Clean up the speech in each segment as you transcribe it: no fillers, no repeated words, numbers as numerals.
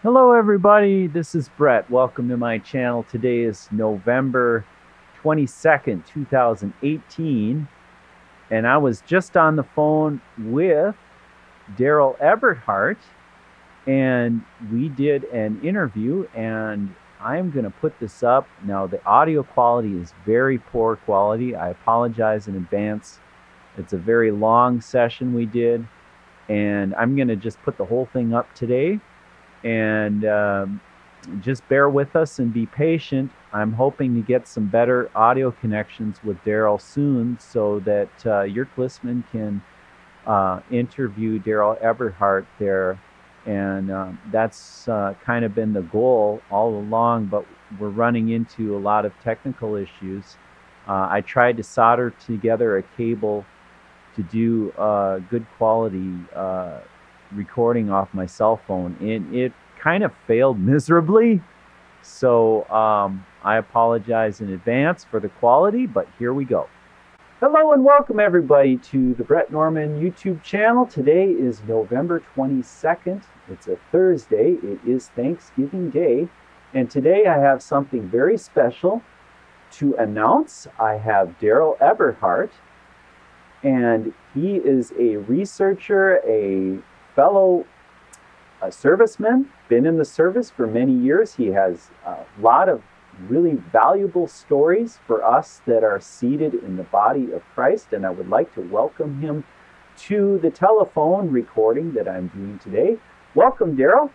Hello, everybody. This is Brett. Welcome to my channel. Today is November 22nd, 2018. And I was just on the phone with Darryl Eberhart, and we did an interview, and I'm going to put this up. Now, the audio quality is very poor quality. I apologize in advance. It's a very long session we did, and I'm going to just put the whole thing up today. And just bear with us and be patient. I'm hoping to get some better audio connections with Darryl soon so that your listener can interview Darryl Eberhart there. And that's kind of been the goal all along, but we're running into a lot of technical issues. I tried to solder together a cable to do good quality recording off my cell phone, and it kind of failed miserably. So I apologize in advance for the quality, but here we go. Hello and welcome everybody to the Brett Norman YouTube channel. Today is November 22nd. It's a Thursday. It is Thanksgiving Day. And today I have something very special to announce. I have Darryl Eberhart, and he is a researcher, a fellow serviceman, been in the service for many years. He has a lot of really valuable stories for us that are seated in the body of Christ, and I would like to welcome him to the telephone recording that I'm doing today. Welcome, Darryl.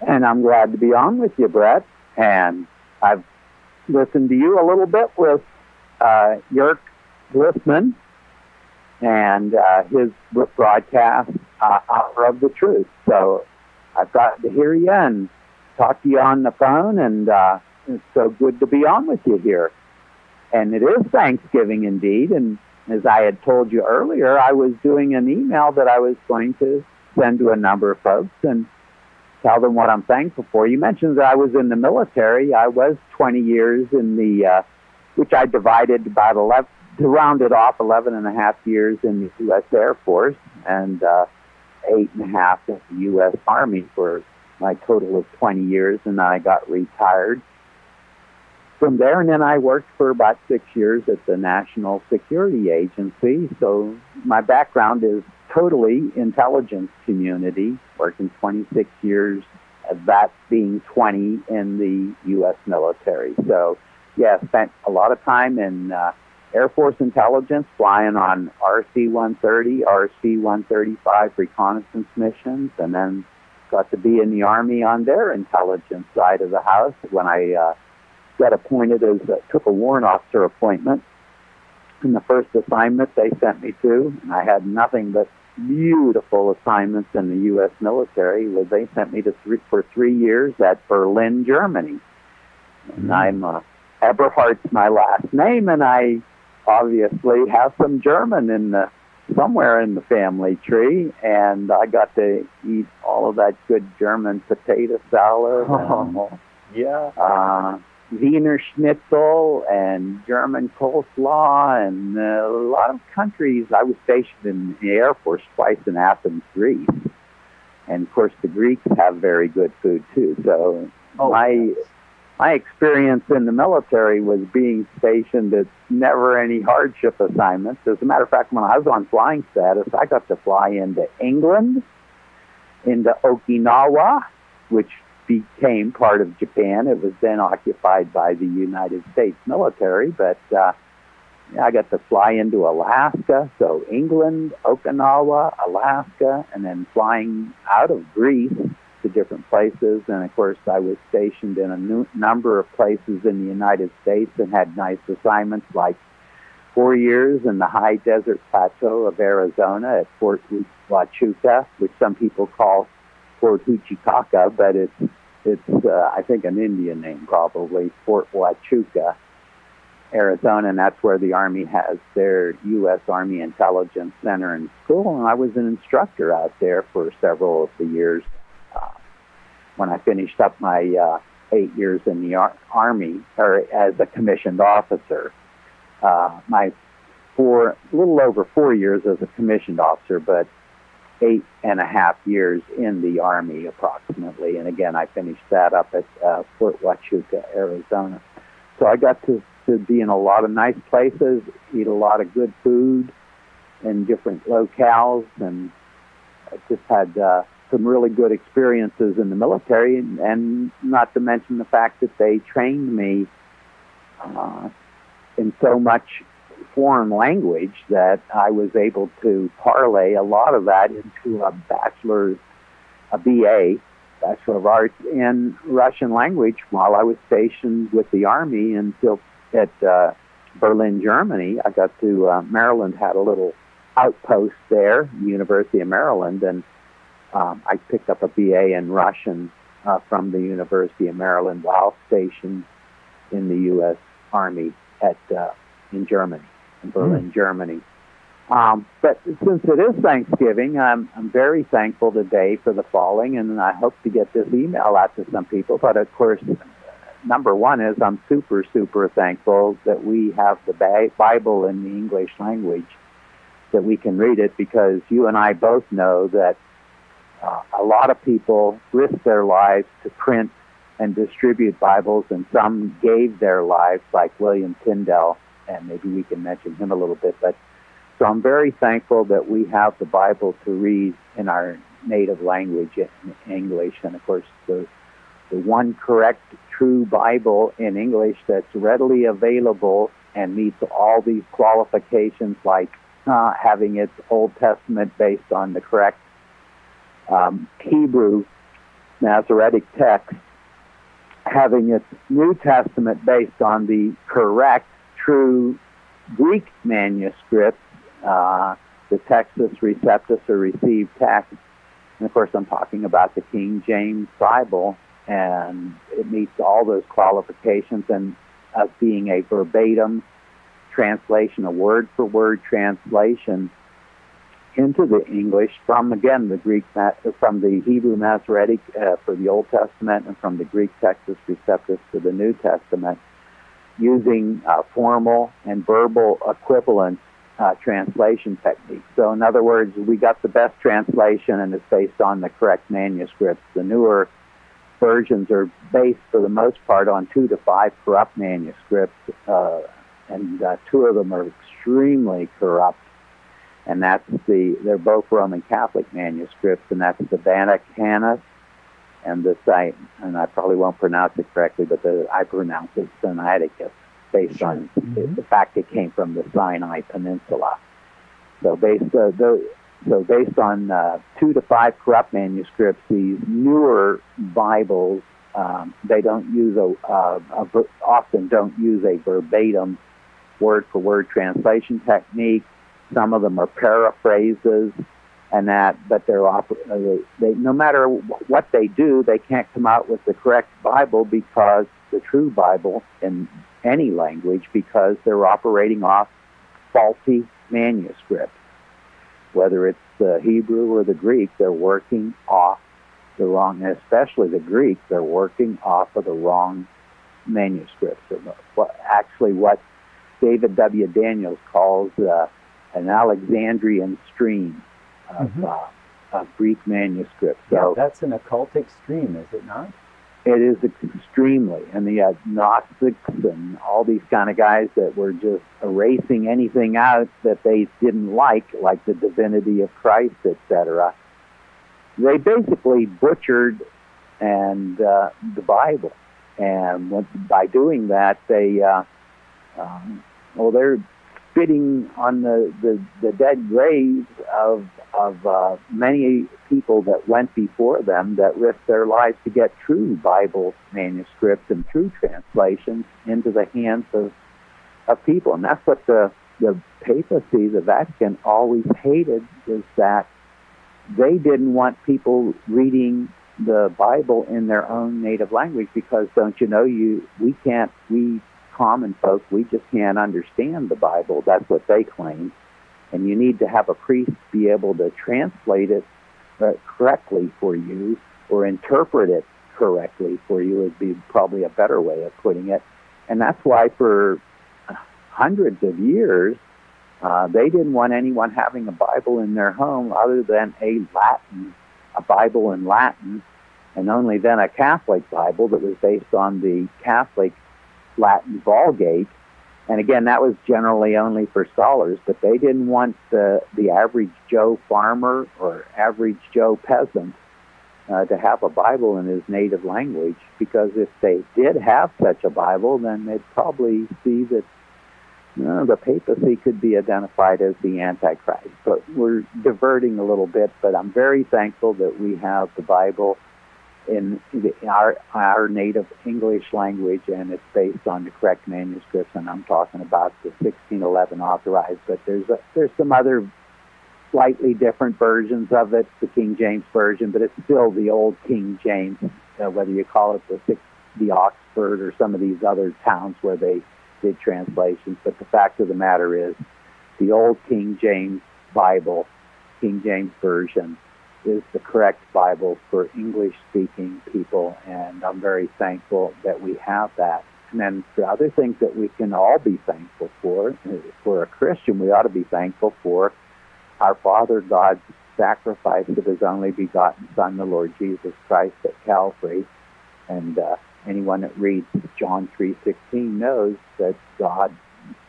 And I'm glad to be on with you, Brett. And I've listened to you a little bit with Yerk Listman and his broadcast, Hour of the Truth. So I've got to hear you and talk to you on the phone, and it's so good to be on with you here. And it is Thanksgiving indeed, and as I had told you earlier, I was doing an email that I was going to send to a number of folks and tell them what I'm thankful for. You mentioned that I was in the military. I was 20 years in the, which I divided about 11, to round it off, 11 and a half years in the U.S. Air Force and 8.5 in the U.S. Army for my total of 20 years, and then I got retired from there, and then I worked for about 6 years at the National Security Agency. So my background is totally intelligence community, working 26 years, that being 20 in the U.S. military. So yeah, spent a lot of time in Air Force intelligence, flying on RC-130, RC-135 reconnaissance missions, and then got to be in the Army on their intelligence side of the house when I got appointed as, took a warrant officer appointment. And the first assignment they sent me to, and I had nothing but beautiful assignments in the U.S. military, was they sent me to for 3 years at Berlin, Germany. And I'm Eberhart's my last name, and I obviously have some German in somewhere in the family tree, and I got to eat all of that good German potato salad. And, Wiener Schnitzel and German coleslaw, and a lot of countries. I was stationed in the Air Force twice in Athens, Greece. And of course the Greeks have very good food too. So my experience in the military was being stationed at never any hardship assignments. As a matter of fact, when I was on flying status, I got to fly into England, into Okinawa, which became part of Japan. It was then occupied by the United States military, but I got to fly into Alaska. So England, Okinawa, Alaska, and then flying out of Greece to different places. And of course, I was stationed in a number of places in the United States and had nice assignments, like 4 years in the high desert plateau of Arizona at Fort Huachuca, which some people call Fort Huachicaka, but it's I think an Indian name probably, Fort Huachuca, Arizona, and that's where the Army has their U.S. Army Intelligence Center and school, and I was an instructor out there for several of the years. When I finished up my 8 years in the Army, or as a commissioned officer, my a little over 4 years as a commissioned officer, but 8.5 years in the Army approximately. And again, I finished that up at Fort Huachuca, Arizona. So I got to be in a lot of nice places, eat a lot of good food in different locales, and I just had some really good experiences in the military, and not to mention the fact that they trained me in so much foreign language that I was able to parlay a lot of that into a BA, Bachelor of Arts in Russian language while I was stationed with the Army at Berlin, Germany. I got to, Maryland had a little outpost there, University of Maryland, and I picked up a BA in Russian from the University of Maryland while stationed in the U.S. Army in Germany, in Berlin, Germany. But since it is Thanksgiving, I'm very thankful today for the following, and I hope to get this email out to some people. But of course, number one is I'm super, super thankful that we have the Bible in the English language, that we can read it, because you and I both know that a lot of people risk their lives to print and distribute Bibles, and some gave their lives, like William Tyndale, and maybe we can mention him a little bit. But so I'm very thankful that we have the Bible to read in our native language, in English, and of course the one correct, true Bible in English that's readily available and meets all these qualifications, like having its Old Testament based on the correct Hebrew Masoretic text, having its New Testament based on the correct, true Greek manuscript, the Textus Receptus or received text. And of course, I'm talking about the King James Bible, and it meets all those qualifications, and of being a verbatim translation, a word-for-word translation into the English from, again, from the Hebrew Masoretic for the Old Testament, and from the Greek Textus Receptus for the New Testament, using formal and verbal equivalent translation techniques. So in other words, we got the best translation, and it's based on the correct manuscripts. The newer versions are based, for the most part, on 2 to 5 corrupt manuscripts, and 2 of them are extremely corrupt. And they're both Roman Catholic manuscripts, and that's the Vaticanus and and I probably won't pronounce it correctly, but I pronounce it Sinaiticus, based on the fact it came from the Sinai Peninsula. So based on 2 to 5 corrupt manuscripts, these newer Bibles, they don't use often don't use a verbatim word-for-word translation technique. Some of them are paraphrases, but no matter what they do, they can't come out with the correct Bible, because the true Bible in any language, because they're operating off faulty manuscripts. Whether it's the Hebrew or the Greek, they're working off the wrong, and especially the Greek, they're working off of the wrong manuscripts. Actually, what David W. Daniels calls an Alexandrian stream of Greek manuscripts. So yeah, that's an occultic stream, is it not? It is extremely. And the Gnostics and all these kind of guys that were just erasing anything out that they didn't like the divinity of Christ, etc. They basically butchered the Bible. And by doing that, they're spitting on the dead graves of many people that went before them, that risked their lives to get true Bible manuscripts and true translations into the hands of people. And that's what the papacy, the Vatican, always hated, is that they didn't want people reading the Bible in their own native language, because don't you know, we common folk, we just can't understand the Bible. That's what they claim. And you need to have a priest be able to translate it correctly for you, or interpret it correctly for you, would be probably a better way of putting it. And that's why for hundreds of years, They didn't want anyone having a Bible in their home other than a Bible in Latin, and only then a Catholic Bible that was based on the Catholic Latin Vulgate. And again, that was generally only for scholars, but they didn't want the average Joe farmer or average Joe peasant to have a Bible in his native language, because if they did have such a Bible, then they'd probably see that the papacy could be identified as the Antichrist. But we're diverting a little bit, but I'm very thankful that we have the Bible in our native English language, and it's based on the correct manuscripts, and I'm talking about the 1611 authorized, but there's some other slightly different versions of it, the King James Version, but it's still the old King James, whether you call it the Oxford or some of these other towns where they did translations. But the fact of the matter is, the old King James Bible, King James Version, is the correct Bible for English-speaking people, and I'm very thankful that we have that. And then for other things that we can all be thankful for a Christian, we ought to be thankful for our Father God's sacrifice of His only begotten Son, the Lord Jesus Christ, at Calvary. And anyone that reads John 3:16 knows that God,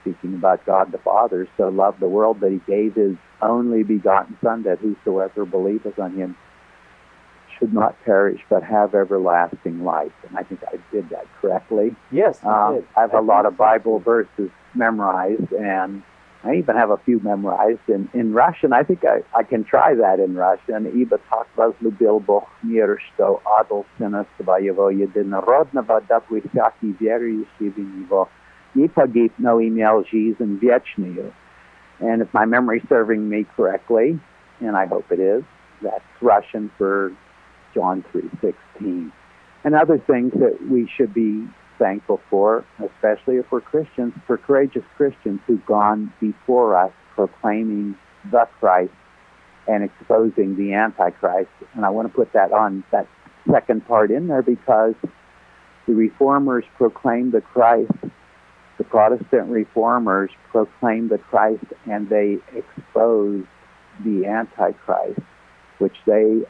speaking about God the Father, so loved the world that He gave His only begotten Son, that whosoever believeth on Him should not perish but have everlasting life. And I think I did that correctly. Yes, you did. I have a lot of Bible verses memorized, and I even have a few memorized in Russian. I think I can try that in Russian. Ибо так возлюбил Бог мир, что отдал Сына Своего Единородного, дабы всякий верующий в Него не погиб, но имел жизнь вечную. And if my memory's serving me correctly, and I hope it is, that's Russian for John 3:16. And other things that we should be thankful for, especially if we're Christians, for courageous Christians who've gone before us proclaiming the Christ and exposing the Antichrist. And I want to put that on, that second part in there, because the Reformers proclaimed the Christ. The Protestant Reformers proclaimed the Christ, and they exposed the Antichrist, which they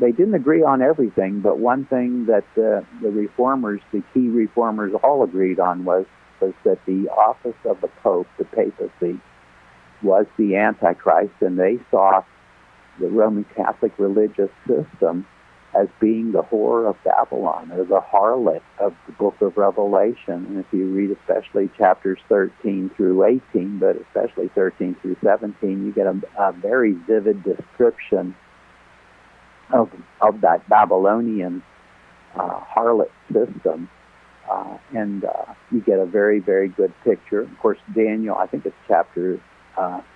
didn't agree on everything, but one thing that the Reformers, the key Reformers, all agreed on was that the office of the Pope, the papacy, was the Antichrist, and they saw the Roman Catholic religious system as being the whore of Babylon, or the harlot of the book of Revelation. And if you read especially chapters 13 through 18, but especially 13 through 17, you get a very vivid description of that Babylonian harlot system. And you get a very, very good picture. Of course, Daniel, I think it's chapter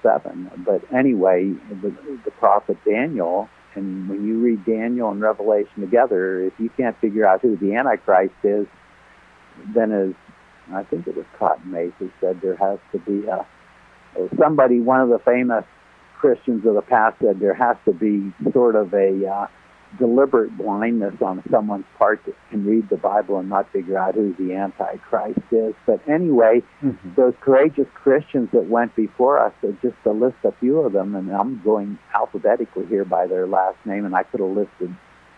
7. But anyway, the prophet Daniel, and when you read Daniel and Revelation together, if you can't figure out who the Antichrist is, then as I think it was Cotton Mather who said there has to be somebody, one of the famous Christians of the past said there has to be sort of a deliberate blindness on someone's part that can read the Bible and not figure out who the Antichrist is. But anyway, those courageous Christians that went before us, just to list a few of them, and I'm going alphabetically here by their last name, and I could have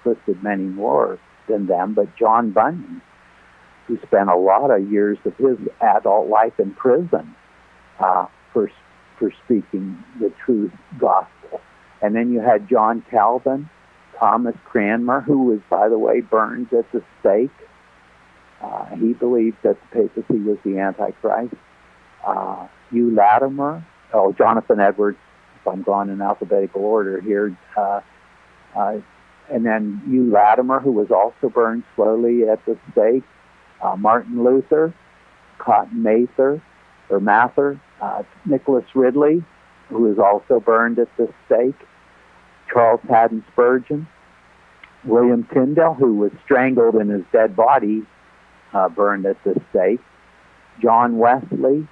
listed many more than them, but John Bunyan, who spent a lot of years of his adult life in prison for speaking the true gospel. And then you had John Calvin, Thomas Cranmer, who was, by the way, burned at the stake. He believed that the papacy was the Antichrist. Hugh Latimer, Jonathan Edwards, if I'm going in alphabetical order here, and then Hugh Latimer, who was also burned slowly at the stake. Martin Luther, Cotton Mather, Nicholas Ridley, who was also burned at the stake. Charles Haddon Spurgeon, William Tyndale, who was strangled in his dead body, burned at the stake. John Wesley,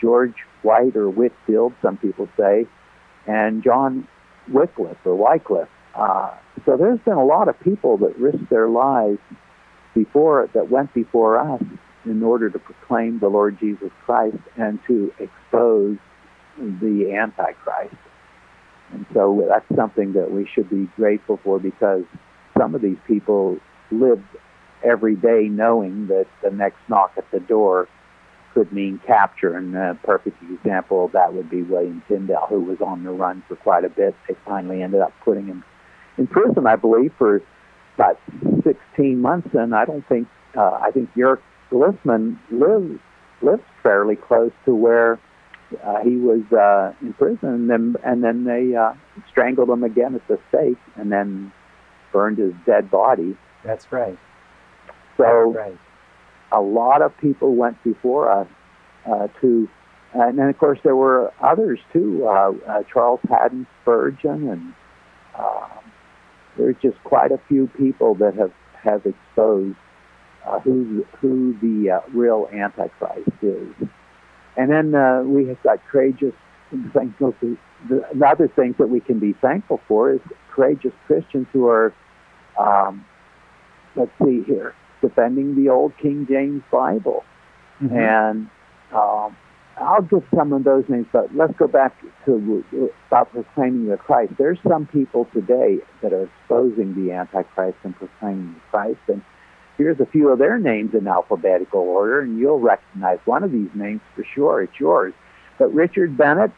George White or Whitfield, some people say, and John Wycliffe. So there's been a lot of people that risked their lives that went before us in order to proclaim the Lord Jesus Christ and to expose the Antichrist. And so that's something that we should be grateful for, because some of these people lived every day knowing that the next knock at the door could mean capture. And a perfect example of that would be William Tyndale, who was on the run for quite a bit. They finally ended up putting him in prison, I believe, for about 16 months. And I think Jörg Listman lived fairly close to where he was in prison, and then they strangled him again at the stake, and then burned his dead body. That's right. So That's right. A lot of people went before us and then of course there were others too. Charles Haddon Spurgeon, and there's just quite a few people that have exposed who the real Antichrist is. And then we have got courageous, the other things that we can be thankful for is courageous Christians who are, let's see here, defending the old King James Bible. Mm-hmm. And I'll give some of those names, but let's go back to about proclaiming the Christ. There's some people today that are exposing the Antichrist and proclaiming the Christ, and here's a few of their names in alphabetical order, and you'll recognize one of these names for sure. It's yours. But Richard Bennett,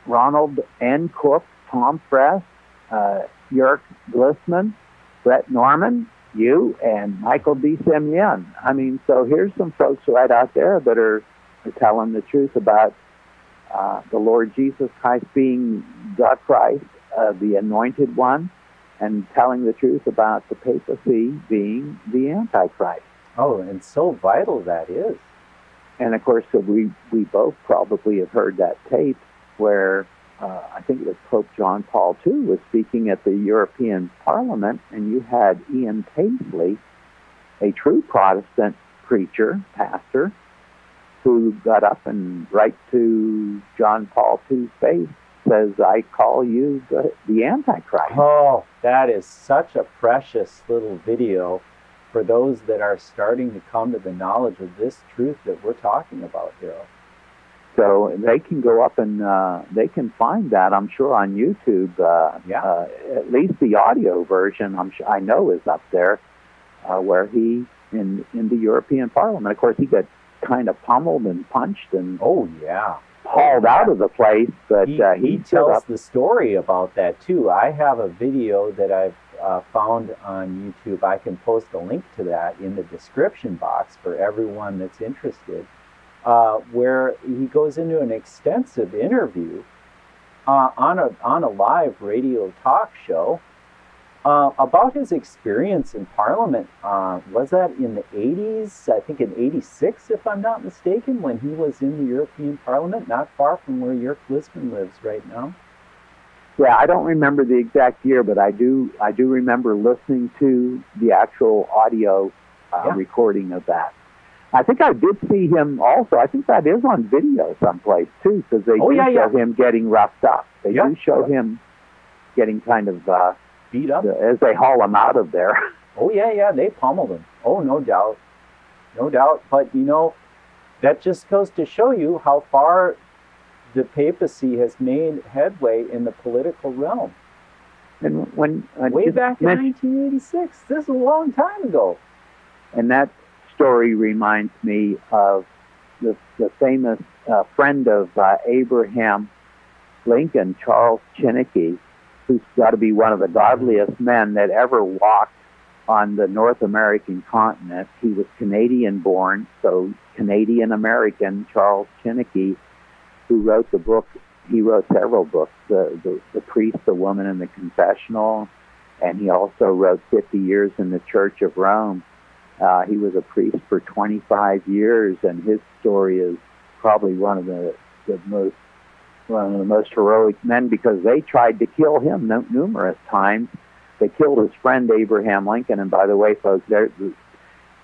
Ronald N. Cook, Tom Fress, Jörg Glissman, Brett Norman, you, and Michael D. Semyon. I mean, so here's some folks right out there that are telling the truth about the Lord Jesus Christ being the Christ, the Anointed One, and telling the truth about the papacy being the Antichrist. Oh, and so vital that is. And of course, we both probably have heard that tape where I think it was Pope John Paul II was speaking at the European Parliament, and you had Ian Paisley, a true Protestant preacher, pastor, who got up and right to John Paul II's face says, "I call you the Antichrist." Oh, that is such a precious little video for those that are starting to come to the knowledge of this truth that we're talking about here. So they can go up and they can find that, I'm sure, on YouTube. At least the audio version, I know, is up there, where he in the European Parliament. Of course, he got kind of pummeled and punched and hauled out of the place, but he tells the story about that too. I have a video that I've found on YouTube. I can post a link to that in the description box for everyone that's interested, where he goes into an extensive interview on a live radio talk show about his experience in Parliament. Was that in the 80s? I think in 86, if I'm not mistaken, when he was in the European Parliament, not far from where Jörg Glissman lives right now. Yeah, I don't remember the exact year, but I do remember listening to the actual audio recording of that. I think I did see him also. I think that is on video someplace too, because they do show him getting roughed up. They do show him getting kind of beat up as they haul him out of there. Oh yeah, they pummeled him. Oh, no doubt. But that just goes to show you how far the papacy has made headway in the political realm. And when way back in 1986, this is a long time ago. And that story reminds me of the famous friend of Abraham Lincoln, Charles Chinnicky, who's got to be one of the godliest men that ever walked on the North American continent. He was Canadian-born, so Canadian-American Charles Chinnicky, who wrote the book. He wrote several books, the Priest, the Woman, and the Confessional, and he also wrote 50 Years in the Church of Rome. He was a priest for 25 years, and his story is probably one of the most heroic men, because they tried to kill him numerous times. They killed his friend Abraham Lincoln, and by the way, folks,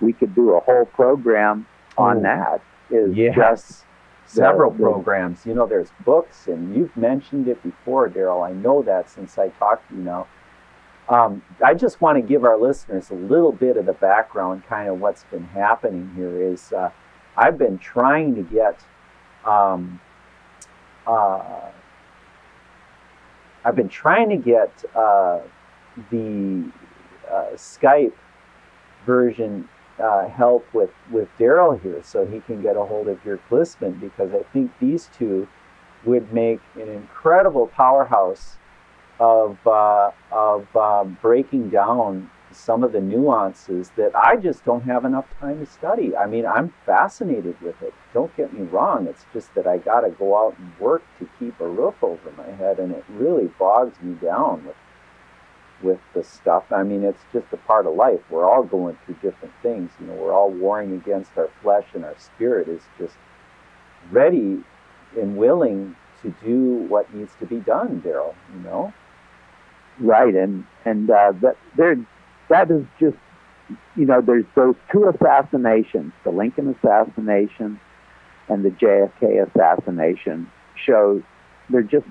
we could do a whole program on that. Just several programs. There's books, and you've mentioned it before, Darryl. I know that since I talked to you now. I just want to give our listeners a little bit of the background, kind of what's been happening here is I've been trying to get I've been trying to get the Skype version help with Darryl here, so he can get a hold of your Glissman, because I think these two would make an incredible powerhouse of breaking down some of the nuances that I just don't have enough time to study. I mean, I'm fascinated with it. Don't get me wrong. It's just that I got to go out and work to keep a roof over my head, and it really bogs me down with the stuff. I mean, it's just a part of life. We're all going through different things. You know, we're all warring against our flesh, and our spirit is just ready and willing to do what needs to be done, Darryl, you know? Right, and that is just, you know, there's those two assassinations, the Lincoln assassination and the JFK assassination, shows they're just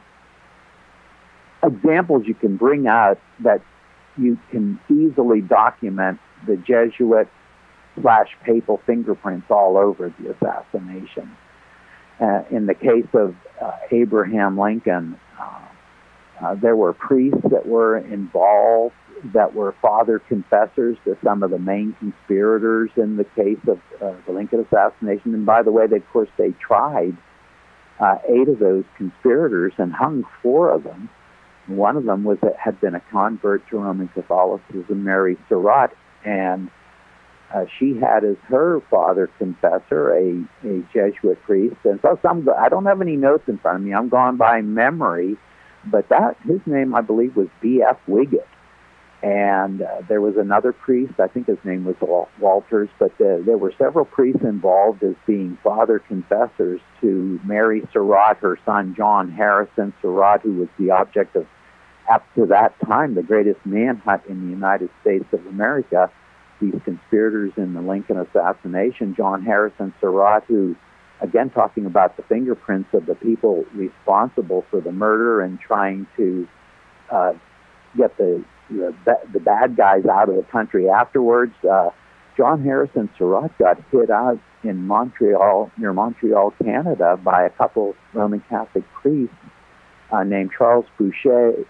examples you can bring out that you can easily document the Jesuit/papal fingerprints all over the assassination. In the case of Abraham Lincoln, there were priests that were involved, that were father confessors to some of the main conspirators in the case of the Lincoln assassination. And by the way, of course, they tried 8 of those conspirators and hung 4 of them. One of them had been a convert to Roman Catholicism, Mary Surratt, and she had as her father confessor a Jesuit priest. And so I don't have any notes in front of me. I'm going by memory, but his name, I believe, was B.F. Wiggett. And there was another priest, I think his name was Walters, but there were several priests involved as being father confessors to Mary Surratt, her son John Harrison Surratt, who was the object of, up to that time, the greatest manhunt in the United States of America. These conspirators in the Lincoln assassination, John Harrison Surratt, who, again, talking about the fingerprints of the people responsible for the murder and trying to get the bad guys out of the country afterwards. John Harrison Surratt got hit out in Montreal, near Montreal, Canada, by a couple Roman Catholic priests named Charles Boucher,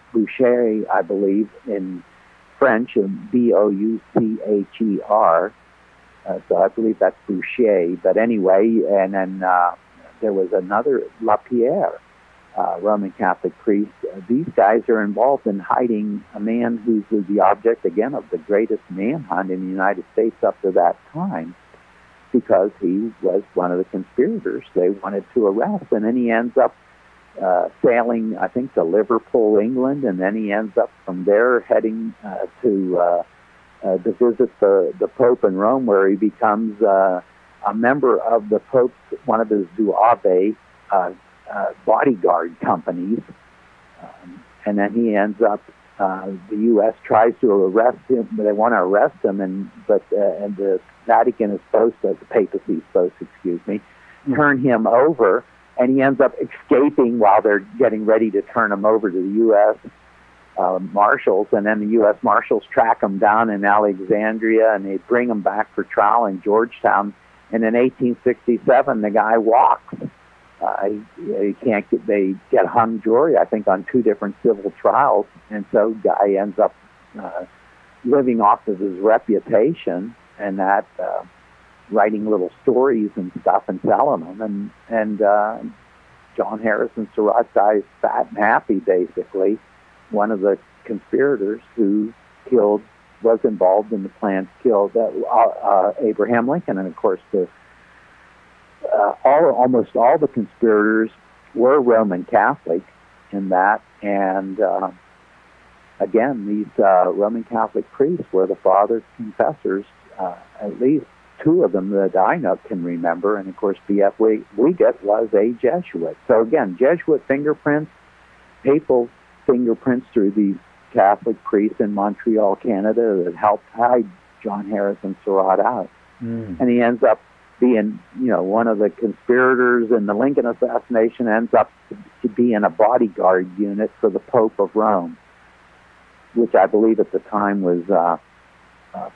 I believe, in French, Boucher. So I believe that's Boucher. But anyway, and then there was another Lapierre, Roman Catholic priest. These guys are involved in hiding a man who was the object, again, of the greatest manhunt in the United States up to that time, because he was one of the conspirators they wanted to arrest. And then he ends up sailing, I think, to Liverpool, England, and then he ends up from there heading to visit the Pope in Rome, where he becomes a member of the Pope's, one of his Zouave bodyguard companies. And then he ends up, the U.S. tries to arrest him, they want to arrest him, and the Vatican is supposed to, the papacy is supposed to, turn him over, and he ends up escaping while they're getting ready to turn him over to the U.S. Marshals, and then the U.S. Marshals track him down in Alexandria, and they bring him back for trial in Georgetown. And in 1867, the guy walks. They get hung jury, I think, on 2 different civil trials, and so guy ends up living off of his reputation, and that writing little stories and stuff and selling them, and John Harrison Surratt dies fat and happy, basically. One of the conspirators who was involved in the plan to kill Abraham Lincoln, and of course almost all the conspirators were Roman Catholic in that, and again, these Roman Catholic priests were the father confessors, at least 2 of them that I can remember, and of course B.F. Wiggett was a Jesuit. So again, Jesuit fingerprints, papal fingerprints through these Catholic priests in Montreal, Canada, that helped hide John Harrison Surratt out. And he ends up being, one of the conspirators in the Lincoln assassination, ends up to be in a bodyguard unit for the Pope of Rome, which I believe at the time was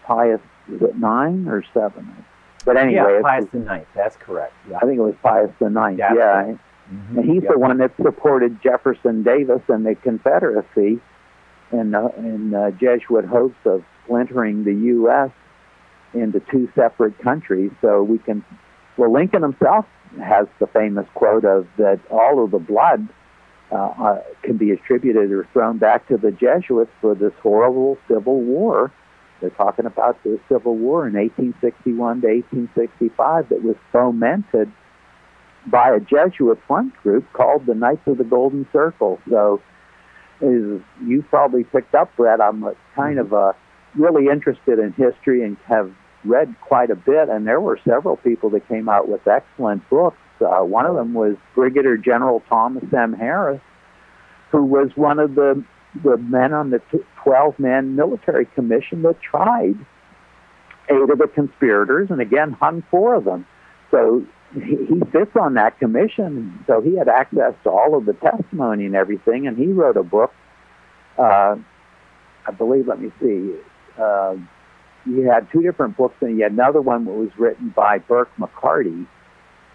Pius, was it 9 or 7? But anyway, Pius the Ninth. That's correct. Yeah. I think it was Pius the Ninth. Yeah. And he's the one that supported Jefferson Davis and the Confederacy in Jesuit hopes of splintering the U.S. into two separate countries. So Lincoln himself has the famous quote of that all of the blood can be attributed or thrown back to the Jesuits for this Civil War. They're talking about the Civil War in 1861 to 1865 that was fomented by a Jesuit front group called the Knights of the Golden Circle. So, as you probably picked up, Brett, I'm kind of really interested in history and have read quite a bit, and there were several people that came out with excellent books. One of them was Brigadier General Thomas M. Harris, who was one of the men on the 12-man military commission that tried 8 of the conspirators and again hung 4 of them. So he sits on that commission, so he had access to all of the testimony and everything, and he wrote a book, I believe, let me see, he had 2 different books, and he had another one that was written by Burke McCarty.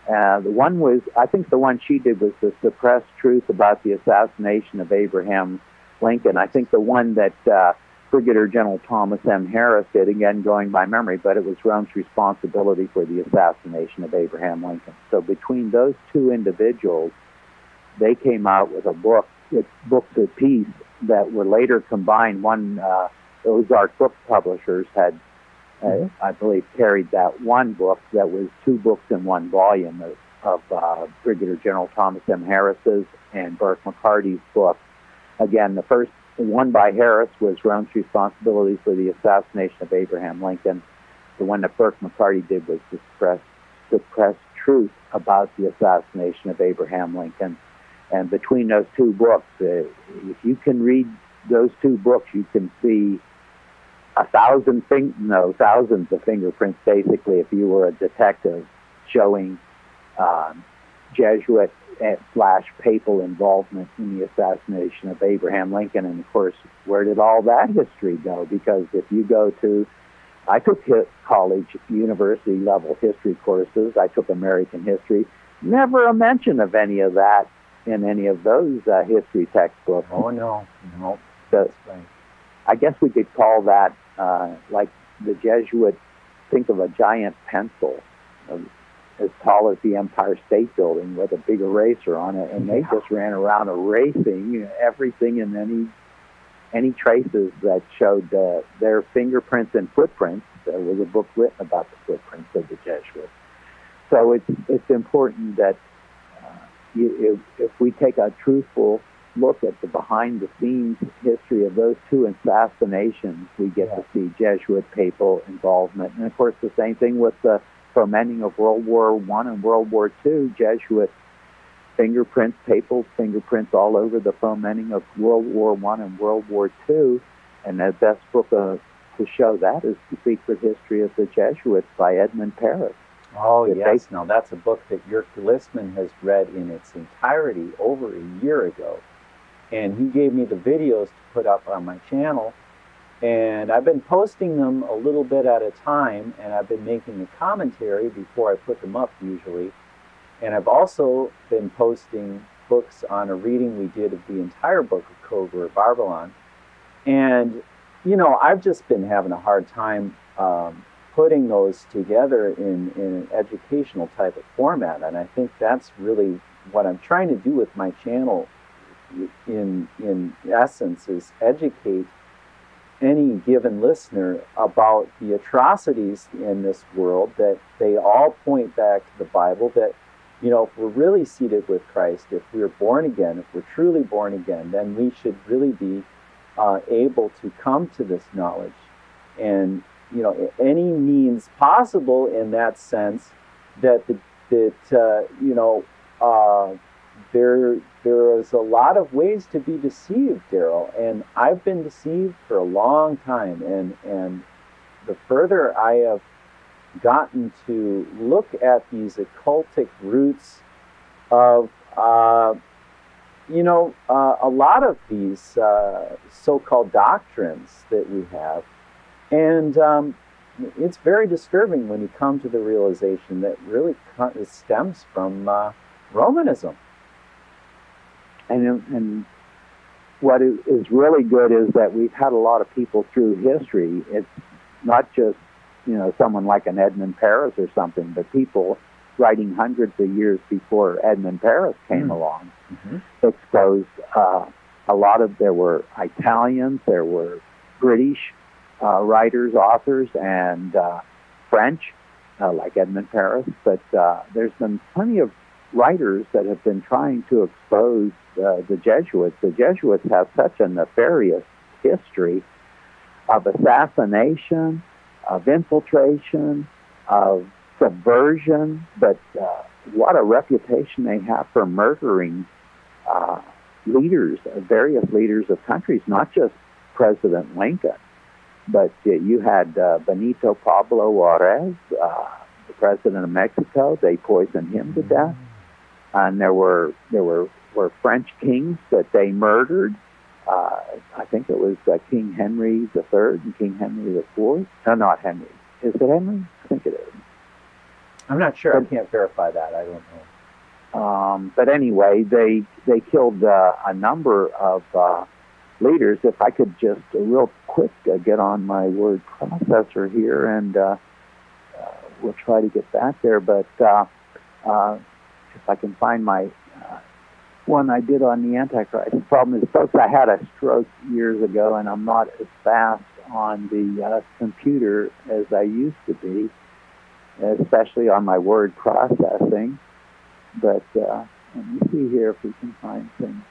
The one was, I think the one she did was The Suppressed Truth About the Assassination of Abraham Lincoln. I think the one that Brigadier General Thomas M. Harris did, again going by memory, but it was Rome's responsibility for the assassination of Abraham Lincoln. So between those 2 individuals, they came out with a book, books of peace that were later combined. One, Ozark Book Publishers had, I believe, carried that one book that was 2 books in one volume of Brigadier General Thomas M. Harris's and Burke McCarty's book. Again, the first one by Harris was Rome's responsibility for the assassination of Abraham Lincoln. The one that Burke McCarty did was Suppressed Truth About the Assassination of Abraham Lincoln. And between those 2 books, if you can read those 2 books, you can see thousands of fingerprints, basically, if you were a detective, showing Jesuit / papal involvement in the assassination of Abraham Lincoln. And of course, where did all that history go? Because if you go to, I took college, university level history courses, I took American history, never a mention of any of that in any of those history textbooks. Oh, no. So, that's right. I guess we could call that like the Jesuits think of a giant pencil as tall as the Empire State Building with a big eraser on it, and they just ran around erasing everything and any traces that showed their fingerprints and footprints. There was a book written about the footprints of the Jesuits. So it's important that if we take a truthful look at the behind-the-scenes history of those 2 assassinations, we get to see Jesuit papal involvement. And of course, the same thing with the fomenting of World War I and World War II, Jesuit fingerprints, papal fingerprints all over the fomenting of World War I and World War II. And the best book to show that is The Secret History of the Jesuits by Edmund Paris. Oh, yes. Now, that's a book that Jörg Listman has read in its entirety over a year ago. And he gave me the videos to put up on my channel. And I've been posting them a little bit at a time, and I've been making a commentary before I put them up usually. And I've also been posting books on a reading we did of the entire book of Cover of Babylon. And, you know, I've just been having a hard time putting those together in an educational type of format. And I think that's really what I'm trying to do with my channel in essence, is educate any given listener about the atrocities in this world, that they all point back to the Bible, that, you know, if we're really seated with Christ, if we're born again, if we're truly born again, then we should really be able to come to this knowledge. And, you know, any means possible in that sense, that there is a lot of ways to be deceived, Darryl, and I've been deceived for a long time, and the further I have gotten to look at these occultic roots of a lot of these so-called doctrines that we have, and it's very disturbing when you come to the realization that really it stems from Romanism. And what is really good is that we've had a lot of people through history. It's not just, someone like an Edmund Paris or something, but people writing hundreds of years before Edmund Paris came along, exposed there were Italians, there were British writers, authors, and French, like Edmund Paris, but there's been plenty of writers that have been trying to expose the Jesuits. The Jesuits have such a nefarious history of assassination, of infiltration, of subversion, but what a reputation they have for murdering leaders, various leaders of countries, not just President Lincoln, but you had Benito Pablo Juarez, the president of Mexico. They poisoned him to death, and there were French kings that they murdered. I think it was King Henry III and King Henry IV. No, not Henry. Is it Henry? I think it is. I'm not sure. I can't verify that. I don't know. But anyway, they killed a number of leaders. If I could just real quick get on my word processor here, and we'll try to get back there. But if I can find my one I did on the Antichrist. The problem is, folks, I had a stroke years ago, and I'm not as fast on the computer as I used to be, especially on my word processing. But let me see here if we can find things.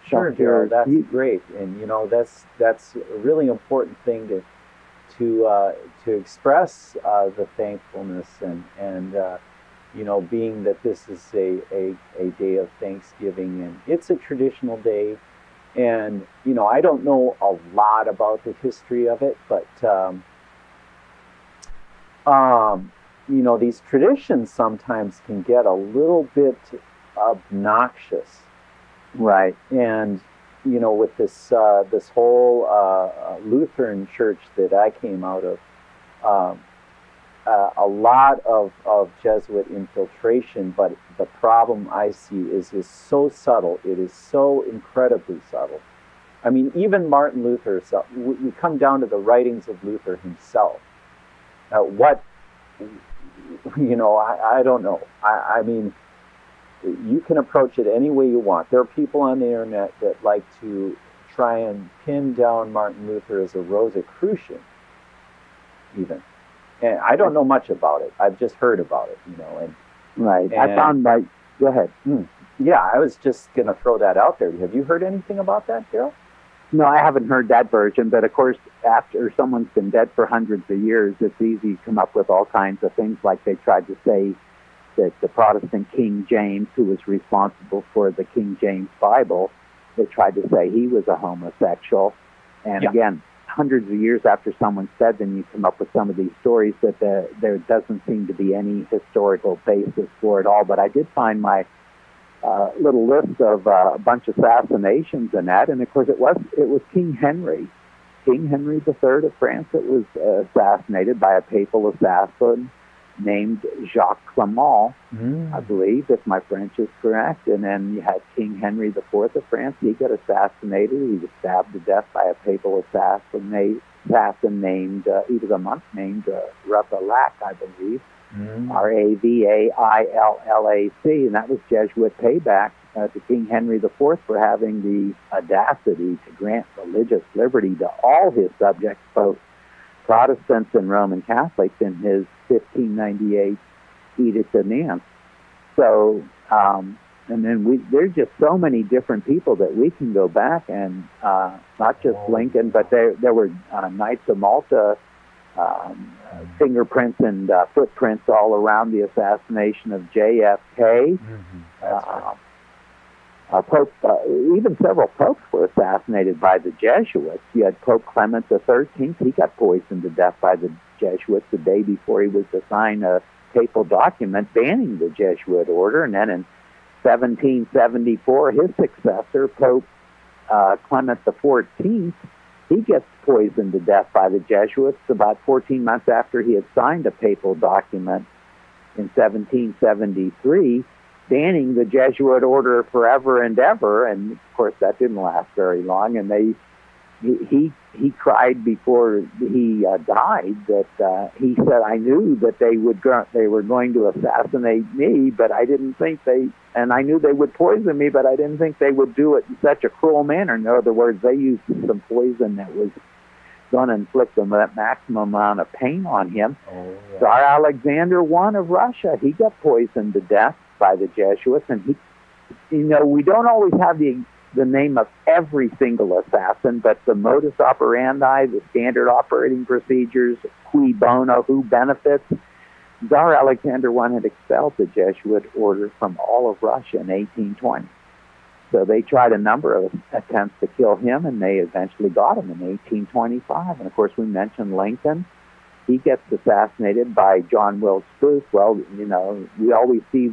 Sure, Darryl, that's great, and that's a really important thing to express the thankfulness and being that this is a day of Thanksgiving, and it's a traditional day, and I don't know a lot about the history of it, but these traditions sometimes can get a little bit obnoxious. Right. And, with this whole Lutheran church that I came out of, a lot of Jesuit infiltration, but the problem I see is so subtle. It is so incredibly subtle. I mean, even Martin Luther, we come down to the writings of Luther himself. I don't know. I mean, you can approach it any way you want. There are people on the internet that like to try and pin down Martin Luther as a Rosicrucian, even. And I don't know much about it. I've just heard about it, Right. I found my... Go ahead. Yeah, I was just going to throw that out there. Have you heard anything about that, Darryl? No, I haven't heard that version, but of course, after someone's been dead for hundreds of years, it's easy to come up with all kinds of things, like they tried to say that the Protestant King James, who was responsible for the King James Bible, they tried to say he was a homosexual. And again, hundreds of years after someone said, then you come up with some of these stories that there doesn't seem to be any historical basis for it all. But I did find my little list of a bunch of assassinations and that, and of course it was King Henry III of France that was assassinated by a papal assassin named Jacques Clement, I believe, if my French is correct. And then you had King Henry IV of France. He got assassinated. He was stabbed to death by a papal assassin named, he was a monk named Ravaillac, I believe, Ravallac, and that was Jesuit payback to King Henry IV for having the audacity to grant religious liberty to all his subjects, both Protestants and Roman Catholics, in his 1598 Edict of Nantes. So, and then there's just so many different people that we can go back and not just Lincoln, but there were Knights of Malta, fingerprints and footprints all around the assassination of JFK. Pope, even several popes were assassinated by the Jesuits. You had Pope Clement XIII. He got poisoned to death by the Jesuits the day before he was to sign a papal document banning the Jesuit order. And then in 1774, his successor, Pope Clement XIV, he gets poisoned to death by the Jesuits about 14 months after he had signed a papal document in 1773. sustaining the Jesuit order forever and ever. And of course, that didn't last very long. And he cried before he died that he said, "I knew that they were going to assassinate me, but I didn't think and I knew they would poison me, but I didn't think they would do it in such a cruel manner." In other words, they used some poison that was going to inflict the maximum amount of pain on him. Oh, yeah. Tsar Alexander I of Russia, he got poisoned to death by the Jesuits, and we don't always have the name of every single assassin, but the modus operandi, the standard operating procedures, cui bono, who benefits. Tsar Alexander I had expelled the Jesuit order from all of Russia in 1820. So they tried a number of attempts to kill him, and they eventually got him in 1825. And of course, we mentioned Lincoln. He gets assassinated by John Wilkes Booth. Well, we always see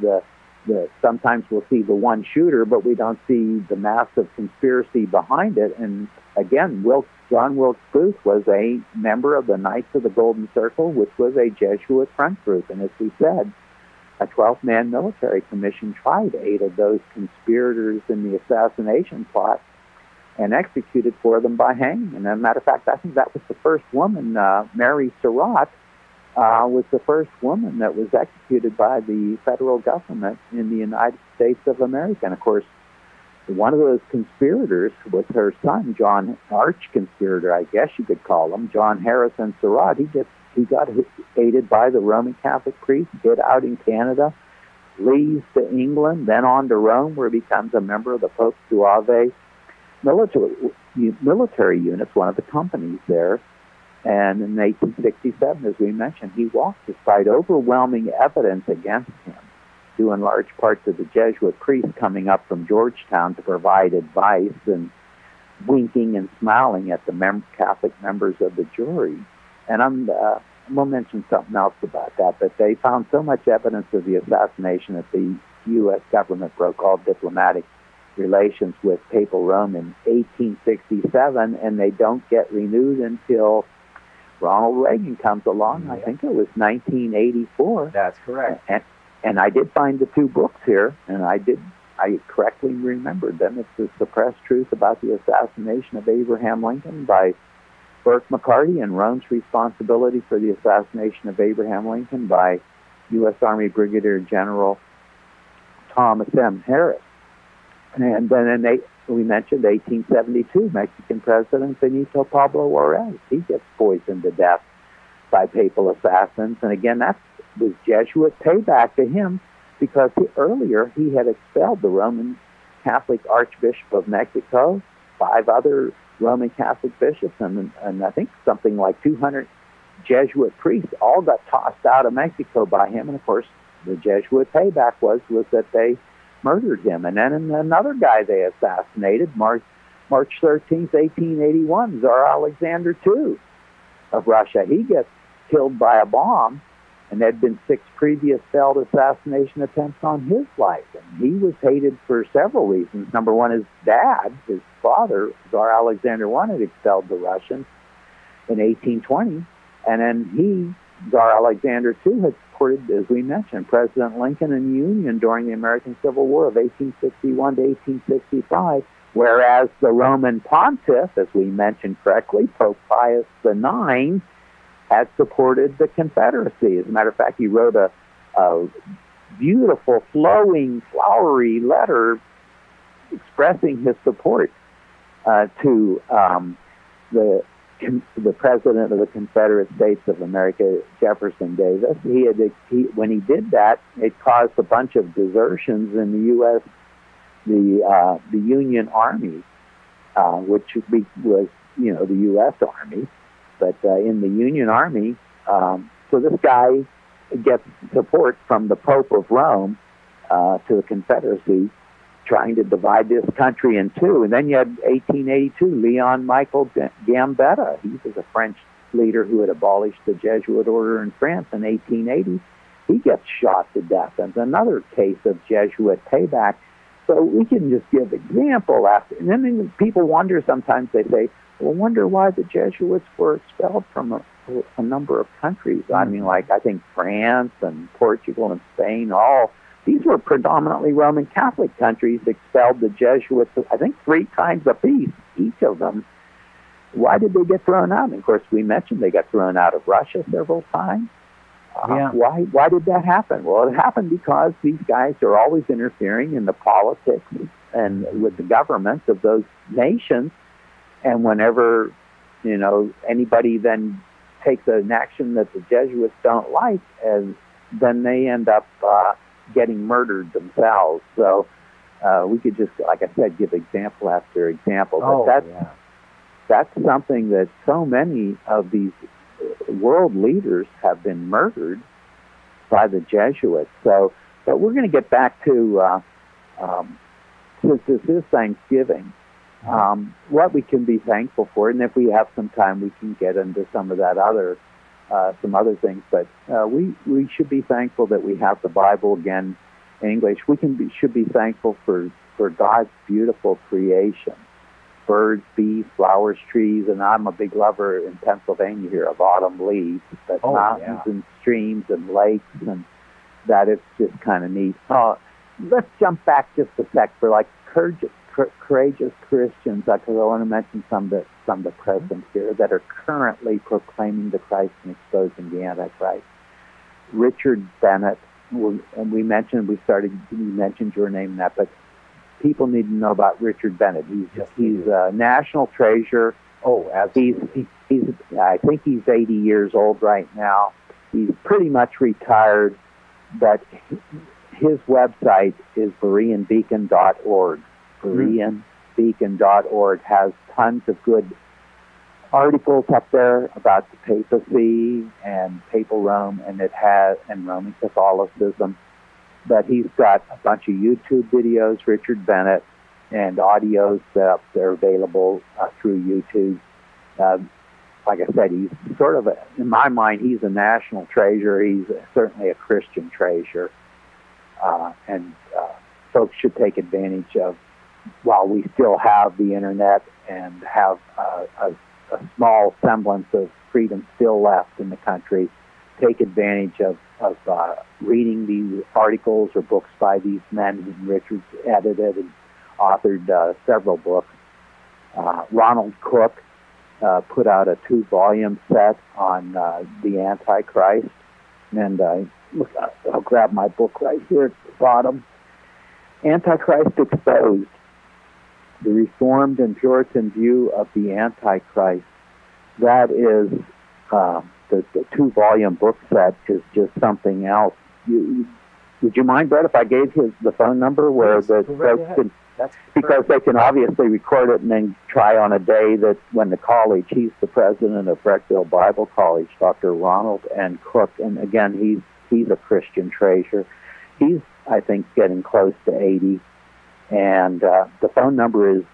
sometimes we'll see the one shooter, but we don't see the massive conspiracy behind it. And again, John Wilkes Booth was a member of the Knights of the Golden Circle, which was a Jesuit front group. And as we said, a 12-man military commission tried 8 of those conspirators in the assassination plot and executed 4 of them by hanging. And as a matter of fact, I think that was the first woman, Mary Surratt, was the first woman that was executed by the federal government in the United States of America. And of course, one of those conspirators was her son, John, arch-conspirator, I guess you could call him, John Harrison Surratt. He got aided by the Roman Catholic priest, hid out in Canada, leaves to England, then on to Rome, where he becomes a member of the Pope's Zouave military units, one of the companies there. And in 1867, as we mentioned, he walked despite overwhelming evidence against him, due in large part to the Jesuit priest coming up from Georgetown to provide advice and winking and smiling at the Catholic members of the jury. And we'll mention something else about that, but they found so much evidence of the assassination that the U.S. government broke all diplomatic relations with Papal Rome in 1867, and they don't get renewed until Ronald Reagan comes along. I think it was 1984. That's correct. And I did find the 2 books here, and I correctly remembered them. It's The Suppressed Truth About the Assassination of Abraham Lincoln by Burke McCarty, and Rome's Responsibility for the Assassination of Abraham Lincoln by U.S. Army Brigadier General Thomas M. Harris. And then we mentioned 1872, Mexican President Benito Pablo Juarez. He gets poisoned to death by papal assassins. And again, that was Jesuit payback to him, because earlier he had expelled the Roman Catholic Archbishop of Mexico, 5 other Roman Catholic bishops, and I think something like 200 Jesuit priests all got tossed out of Mexico by him. And of course, the Jesuit payback was that they murdered him. And then another guy they assassinated, March 13th, 1881, Tsar Alexander II of Russia. He gets killed by a bomb, and there had been 6 previous failed assassination attempts on his life. And he was hated for several reasons. Number one, his dad, his father, Tsar Alexander I, had expelled the Russians in 1820. And then Tsar Alexander II, had supported, as we mentioned, President Lincoln and the Union during the American Civil War of 1861 to 1865, whereas the Roman pontiff, as we mentioned correctly, Pope Pius IX, had supported the Confederacy. As a matter of fact, he wrote a beautiful, flowing, flowery letter expressing his support to the President of the Confederate States of America, Jefferson Davis. When he did that, it caused a bunch of desertions in the U.S., the Union Army, which was, the U.S. Army. But in the Union Army, so this guy gets support from the Pope of Rome to the Confederacy, trying to divide this country in 2. And then you had 1882, Leon Michael Gambetta. He was a French leader who had abolished the Jesuit order in France in 1880. He gets shot to death. And another case of Jesuit payback. So we can just give example after. And then people wonder sometimes, they say, well, wonder why the Jesuits were expelled from a number of countries. I mean, I think France and Portugal and Spain, all these were predominantly Roman Catholic countries, expelled the Jesuits, I think 3 times apiece, each of them. Why did they get thrown out? And of course, we mentioned they got thrown out of Russia several times. Why did that happen? Well, it happened because these guys are always interfering in the politics and with the governments of those nations. And whenever, anybody then takes an action that the Jesuits don't like, and then they end up getting murdered themselves. So we could just, like I said, give example after example. But that's something that so many of these world leaders have been murdered by the Jesuits. So, but we're going to get back to, since this is Thanksgiving, what we can be thankful for, and if we have some time, we can get into some of that some other things. But we should be thankful that we have the Bible again in English. Should be thankful for God's beautiful creation. Birds, bees, flowers, trees, and I'm a big lover in Pennsylvania here of autumn leaves, but mountains and streams and lakes, and that it's just kind of neat. Let's jump back just a sec for like courageous Christians, because I want to mention some of the presidents here that are currently proclaiming the Christ and exposing the Antichrist. Richard Bennett, and we mentioned your name in that, but people need to know about Richard Bennett. He's a national treasure. He's I think he's 80 years old right now. He's pretty much retired, but his website is BereanBeacon.org. BereanBeacon.org has tons of good articles up there about the papacy and papal Rome, and Roman Catholicism. But he's got a bunch of YouTube videos, Richard Bennett, and audios that are available through YouTube. Like I said, he's sort of, in my mind, he's a national treasure. He's certainly a Christian treasure. And folks should take advantage of, while we still have the internet and have a small semblance of freedom still left in the country, take advantage of reading these articles or books by these men whom Richard's edited and authored several books. Ronald Cook put out a 2-volume set on the Antichrist. And I'll grab my book right here at the bottom. Antichrist Exposed, the Reformed and Puritan View of the Antichrist. That is... The 2-volume book set is just something else. Would you mind, Brett, if I gave the phone number where the folks can, because they can obviously record it and then try on a day that when the college, he's the president of Breckville Bible College, Dr. Ronald N. Cook, and again, he's a Christian treasure. He's, I think, getting close to 80, and the phone number is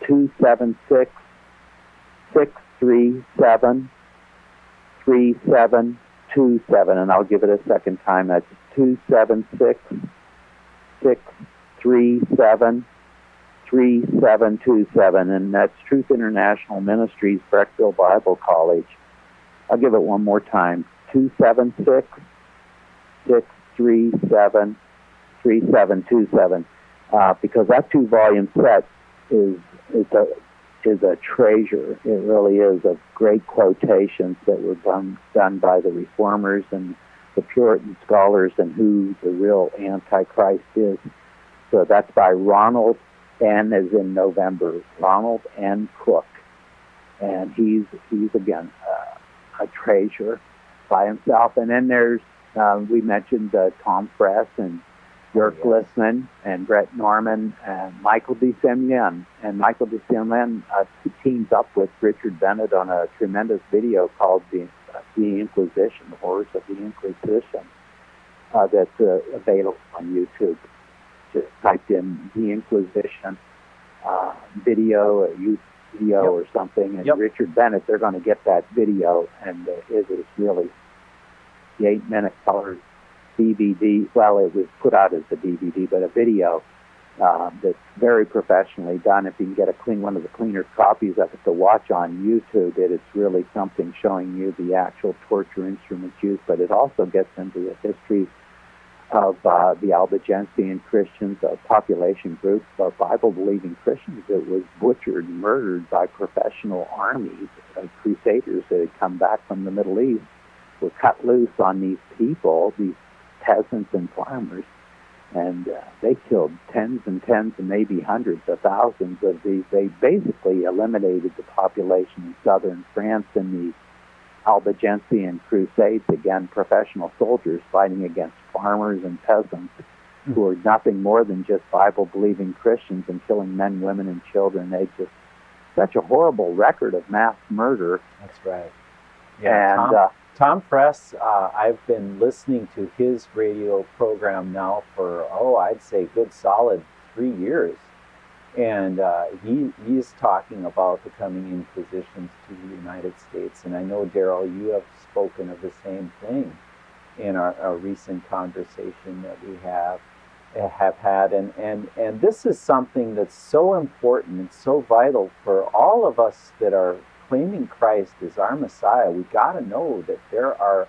276-637-3727, and I'll give it a second time. That's 276-637-3727, and that's Truth International Ministries, Breckville Bible College. I'll give it one more time. 276-637-3727, because that 2-volume set is a treasure. It really is, of great quotations that were done by the Reformers and the Puritan scholars and who the real Antichrist is. So that's by Ronald N. as in November, Ronald N. Cook. And he's again, a treasure by himself. And then there's, we mentioned Tom Fress and Dirk Lissman and Brett Norman and Michael de Semien. And Michael de Semien teams up with Richard Bennett on a tremendous video called The Inquisition, the Horrors of the Inquisition, that's available on YouTube. Just typed in The Inquisition video, video or something, and Richard Bennett, they're going to get that video, and it is really the 8-minute color DVD. Well, it was put out as a DVD, but a video that's very professionally done. If you can get one of the cleaner copies of it to watch on YouTube, it's really something, showing you the actual torture instruments used, but it also gets into the history of the Albigensian Christians, a population group of Bible-believing Christians that was butchered and murdered by professional armies of crusaders that had come back from the Middle East, were cut loose on these people, these peasants and farmers, and they killed tens and tens and maybe hundreds of thousands of these. They basically eliminated the population in southern France in the Albigensian Crusades, again, professional soldiers fighting against farmers and peasants who were nothing more than just Bible-believing Christians and killing men, women, and children. They just, such a horrible record of mass murder. That's right. Yeah, and Tom Press, I've been listening to his radio program now for, I'd say good solid 3 years. And he's talking about the coming inquisitions to the United States. And I know, Darryl, you have spoken of the same thing in our recent conversation that we have had. And this is something that's so important and so vital for all of us that are claiming Christ as our Messiah. We got to know that there are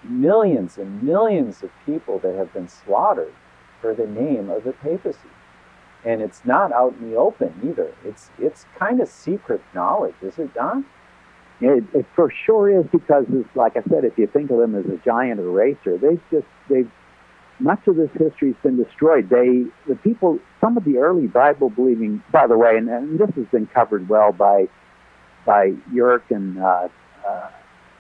millions and millions of people that have been slaughtered for the name of the papacy. And it's not out in the open either. It's kind of secret knowledge, is it not? It for sure is, because, like I said, if you think of them as a giant eraser, they've much of this history's been destroyed. The people, some of the early Bible-believing, by the way, and this has been covered well by Jörg and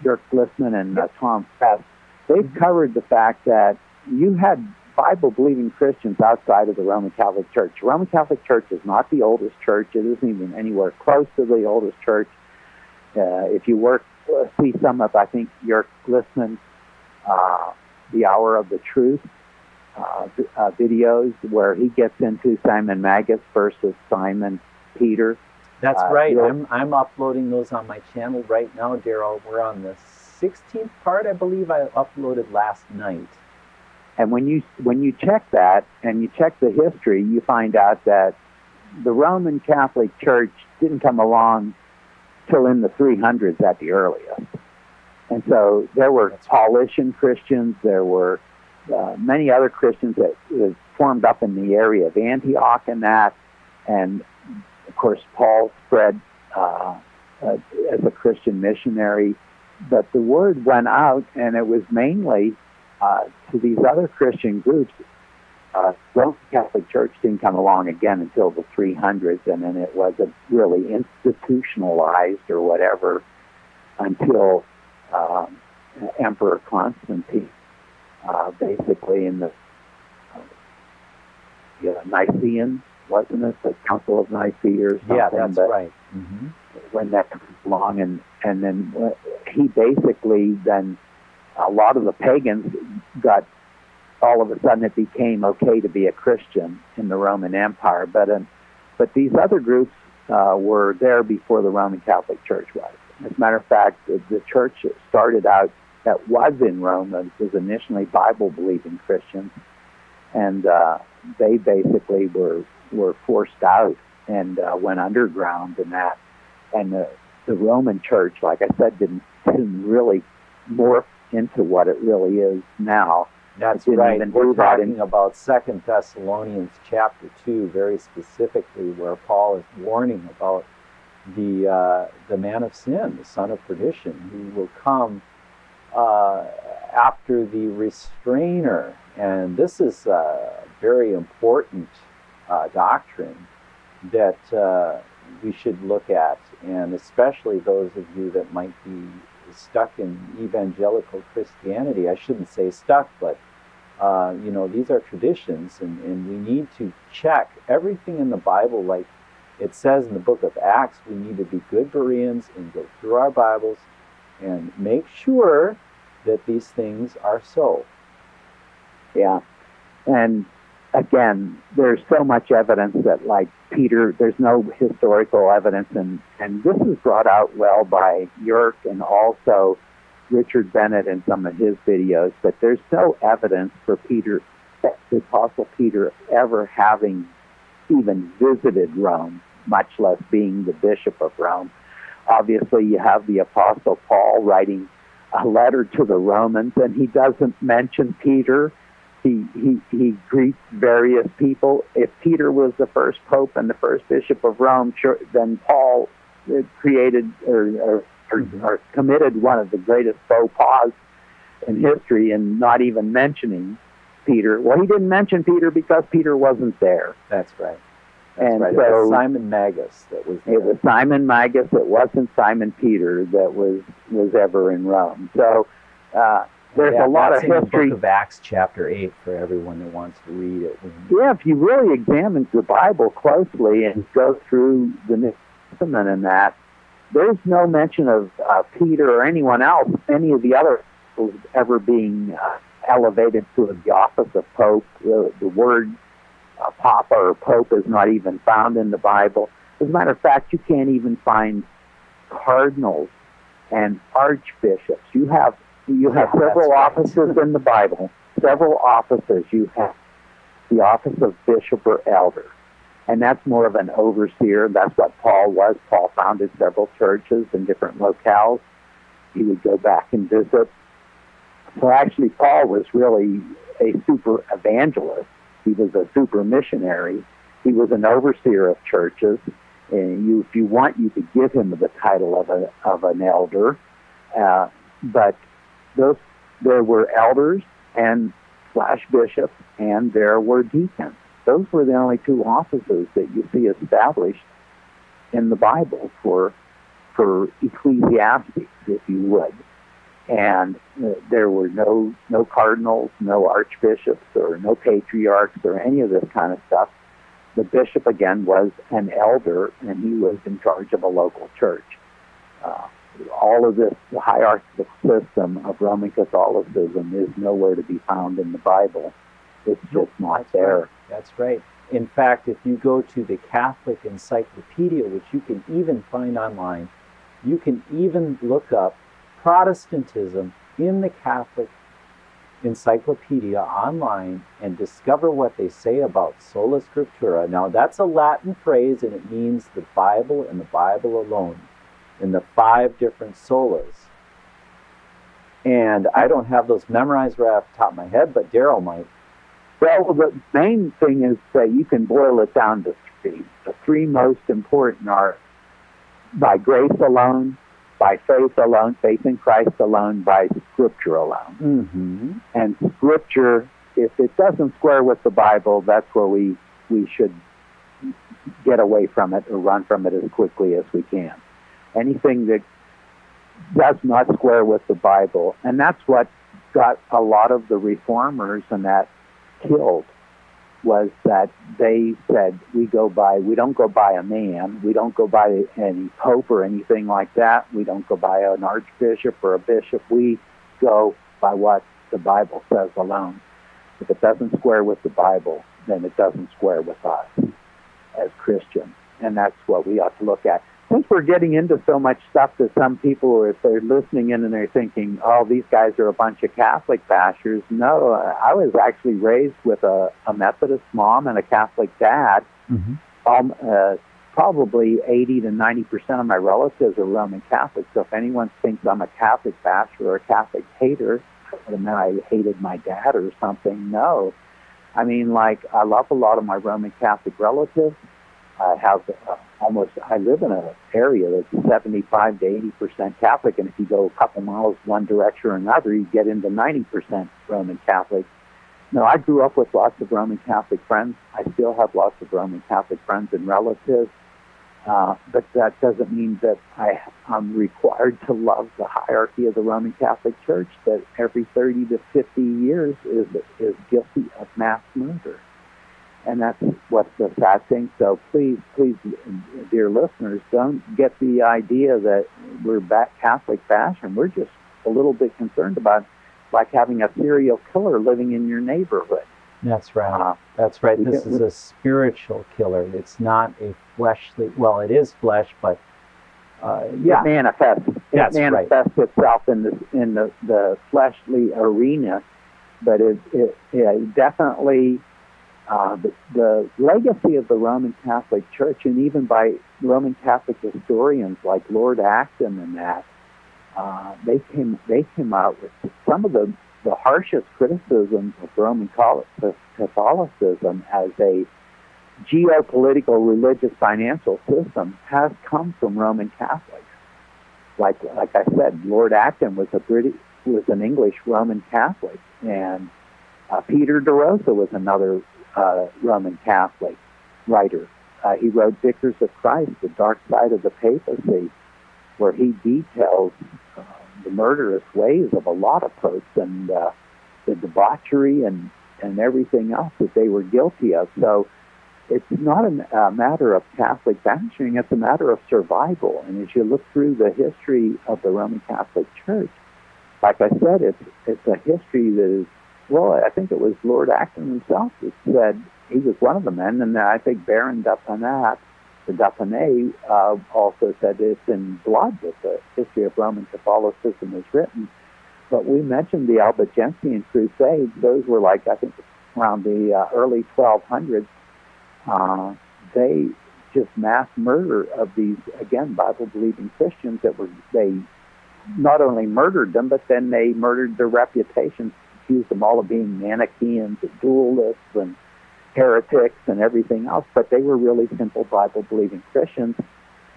Jörg Blissman and Tom Press. They've covered the fact that you had Bible-believing Christians outside of the Roman Catholic Church. The Roman Catholic Church is not the oldest church. It isn't even anywhere close to the oldest church. If you see some of, I think, Jörg Blissman's The Hour of the Truth videos, where he gets into Simon Magus versus Simon Peter. That's right. I'm uploading those on my channel right now, Darryl. We're on the 16th part, I believe I uploaded last night. And when you check that, and you check the history, you find out that the Roman Catholic Church didn't come along till in the 300s at the earliest. And so there were Paulician Christians, there were many other Christians that formed up in the area of Antioch and that, and of course Paul spread as a Christian missionary, but the word went out, and it was mainly to these other Christian groups. Roman Catholic Church didn't come along again until the 300s, and then it wasn't really institutionalized or whatever until Emperor Constantine, basically in the Nicaean, wasn't it? The Council of Nicaea or something. Yeah, that's right. Mm-hmm. When that comes along, and then he basically then, a lot of the pagans got, all of a sudden it became okay to be a Christian in the Roman Empire. But these other groups were there before the Roman Catholic Church was. As a matter of fact, the church started out, that was in Rome, was initially Bible-believing Christians, and they basically were forced out and went underground and that. And the Roman Church, like I said, didn't really morph into what it really is now. That's right. We're talking about 2 Thessalonians chapter 2, very specifically, where Paul is warning about the man of sin, the son of perdition, who will come after the restrainer. And this is a very important doctrine that we should look at, and especially those of you that might be stuck in evangelical Christianity. I shouldn't say stuck, but these are traditions, and we need to check everything in the Bible. Like it says in the book of Acts, we need to be good Bereans and go through our Bibles and make sure that these things are so. Yeah. And again, there's so much evidence that, like Peter, there's no historical evidence, and this is brought out well by Jörg and also Richard Bennett in some of his videos, but there's no evidence for Peter, the Apostle Peter, ever having even visited Rome, much less being the Bishop of Rome. Obviously, you have the Apostle Paul writing a letter to the Romans, and he doesn't mention Peter. He greets various people. If Peter was the first pope and the first bishop of Rome, sure, then Paul created or committed one of the greatest faux pas in history in not even mentioning Peter. Well, he didn't mention Peter because Peter wasn't there. That's right. And right. So it was Simon Magus that was there. It was Simon Magus. It wasn't Simon Peter that was ever in Rome. So there's a lot of history. In the book of Acts, chapter 8, for everyone that wants to read it. Yeah, if you really examine the Bible closely and go through the New Testament and that, there's no mention of Peter or anyone else, any of the other ever being elevated to the office of Pope. The word Papa or Pope is not even found in the Bible. As a matter of fact, you can't even find cardinals and archbishops. You have several offices in the Bible. Several offices. You have the office of bishop or elder, and that's more of an overseer. That's what Paul was. Paul founded several churches in different locales. He would go back and visit. So actually, Paul was really a super evangelist. He was a super missionary. He was an overseer of churches. And if you want, you could give him the title of an elder. But there were elders and / bishops, and there were deacons. Those were the only two offices that you see established in the Bible for ecclesiastics, if you would. And there were no cardinals, no archbishops, or no patriarchs, or any of this kind of stuff. The bishop, again, was an elder, and he was in charge of a local church. All of this, the hierarchical system of Roman Catholicism is nowhere to be found in the Bible. It's just not there. Right. That's right. In fact, if you go to the Catholic Encyclopedia, which you can even find online, you can even look up Protestantism in the Catholic Encyclopedia online and discover what they say about sola scriptura. Now, that's a Latin phrase, and it means the Bible and the Bible alone, in the 5 different solas. And I don't have those memorized right off the top of my head, but Darryl might. Well, the main thing is that you can boil it down to 3. The 3 most important are by grace alone, by faith alone, faith in Christ alone, by Scripture alone. Mm-hmm. And Scripture, if it doesn't square with the Bible, that's where we should get away from it or run from it as quickly as we can. Anything that does not square with the Bible, and that's what got a lot of the reformers and that killed, was that they said, we don't go by a man, we don't go by any pope or anything like that, we don't go by an archbishop or a bishop, we go by what the Bible says alone. If it doesn't square with the Bible, then it doesn't square with us as Christians, and that's what we ought to look at. Since we're getting into so much stuff that some people, if they're listening in and they're thinking, oh, these guys are a bunch of Catholic bashers. No, I was actually raised with a Methodist mom and a Catholic dad. Mm-hmm. Probably 80 to 90% of my relatives are Roman Catholic. So if anyone thinks I'm a Catholic basher or a Catholic hater, and then I hated my dad or something, no. I mean, like, I love a lot of my Roman Catholic relatives. I live in an area that's 75 to 80% Catholic, and if you go a couple miles one direction or another, you get into 90% Roman Catholic. No, I grew up with lots of Roman Catholic friends. I still have lots of Roman Catholic friends and relatives, but that doesn't mean that I'm required to love the hierarchy of the Roman Catholic Church that every 30 to 50 years is guilty of mass murder. And that's what's the sad thing. So please, dear listeners, don't get the idea that we're Catholic bashing. We're just a little bit concerned about, like, having a serial killer living in your neighborhood. That's right. That's right. This is a spiritual killer. It's not a fleshly. Well, it is flesh, but yeah, it manifests. It manifests itself in the fleshly arena, but it definitely. The legacy of the Roman Catholic Church, and even by Roman Catholic historians like Lord Acton and that, they came out with some of the the harshest criticisms of Roman Catholicism as a geopolitical, religious, financial system has come from Roman Catholics. Like I said, Lord Acton was an English Roman Catholic, and Peter de Rosa was another Roman Catholic writer. He wrote Vicars of Christ, The Dark Side of the Papacy, where he details the murderous ways of a lot of popes and the debauchery and everything else that they were guilty of. So it's not a matter of Catholic bashing, it's a matter of survival. And as you look through the history of the Roman Catholic Church, like I said, it's a history that is, well, I think it was Lord Acton himself that said, he was one of the men, and I think Baron Dupanat, the Dupanay, also said it's in blood that the history of Roman Catholicism is written. But we mentioned the Albigensian Crusades. Those were like, I think, around the early 1200s. They just mass murder of these, again, Bible-believing Christians they not only murdered them, but then they murdered their reputations, accused them all of being Manichaeans and dualists and heretics and everything else, but they were really simple Bible-believing Christians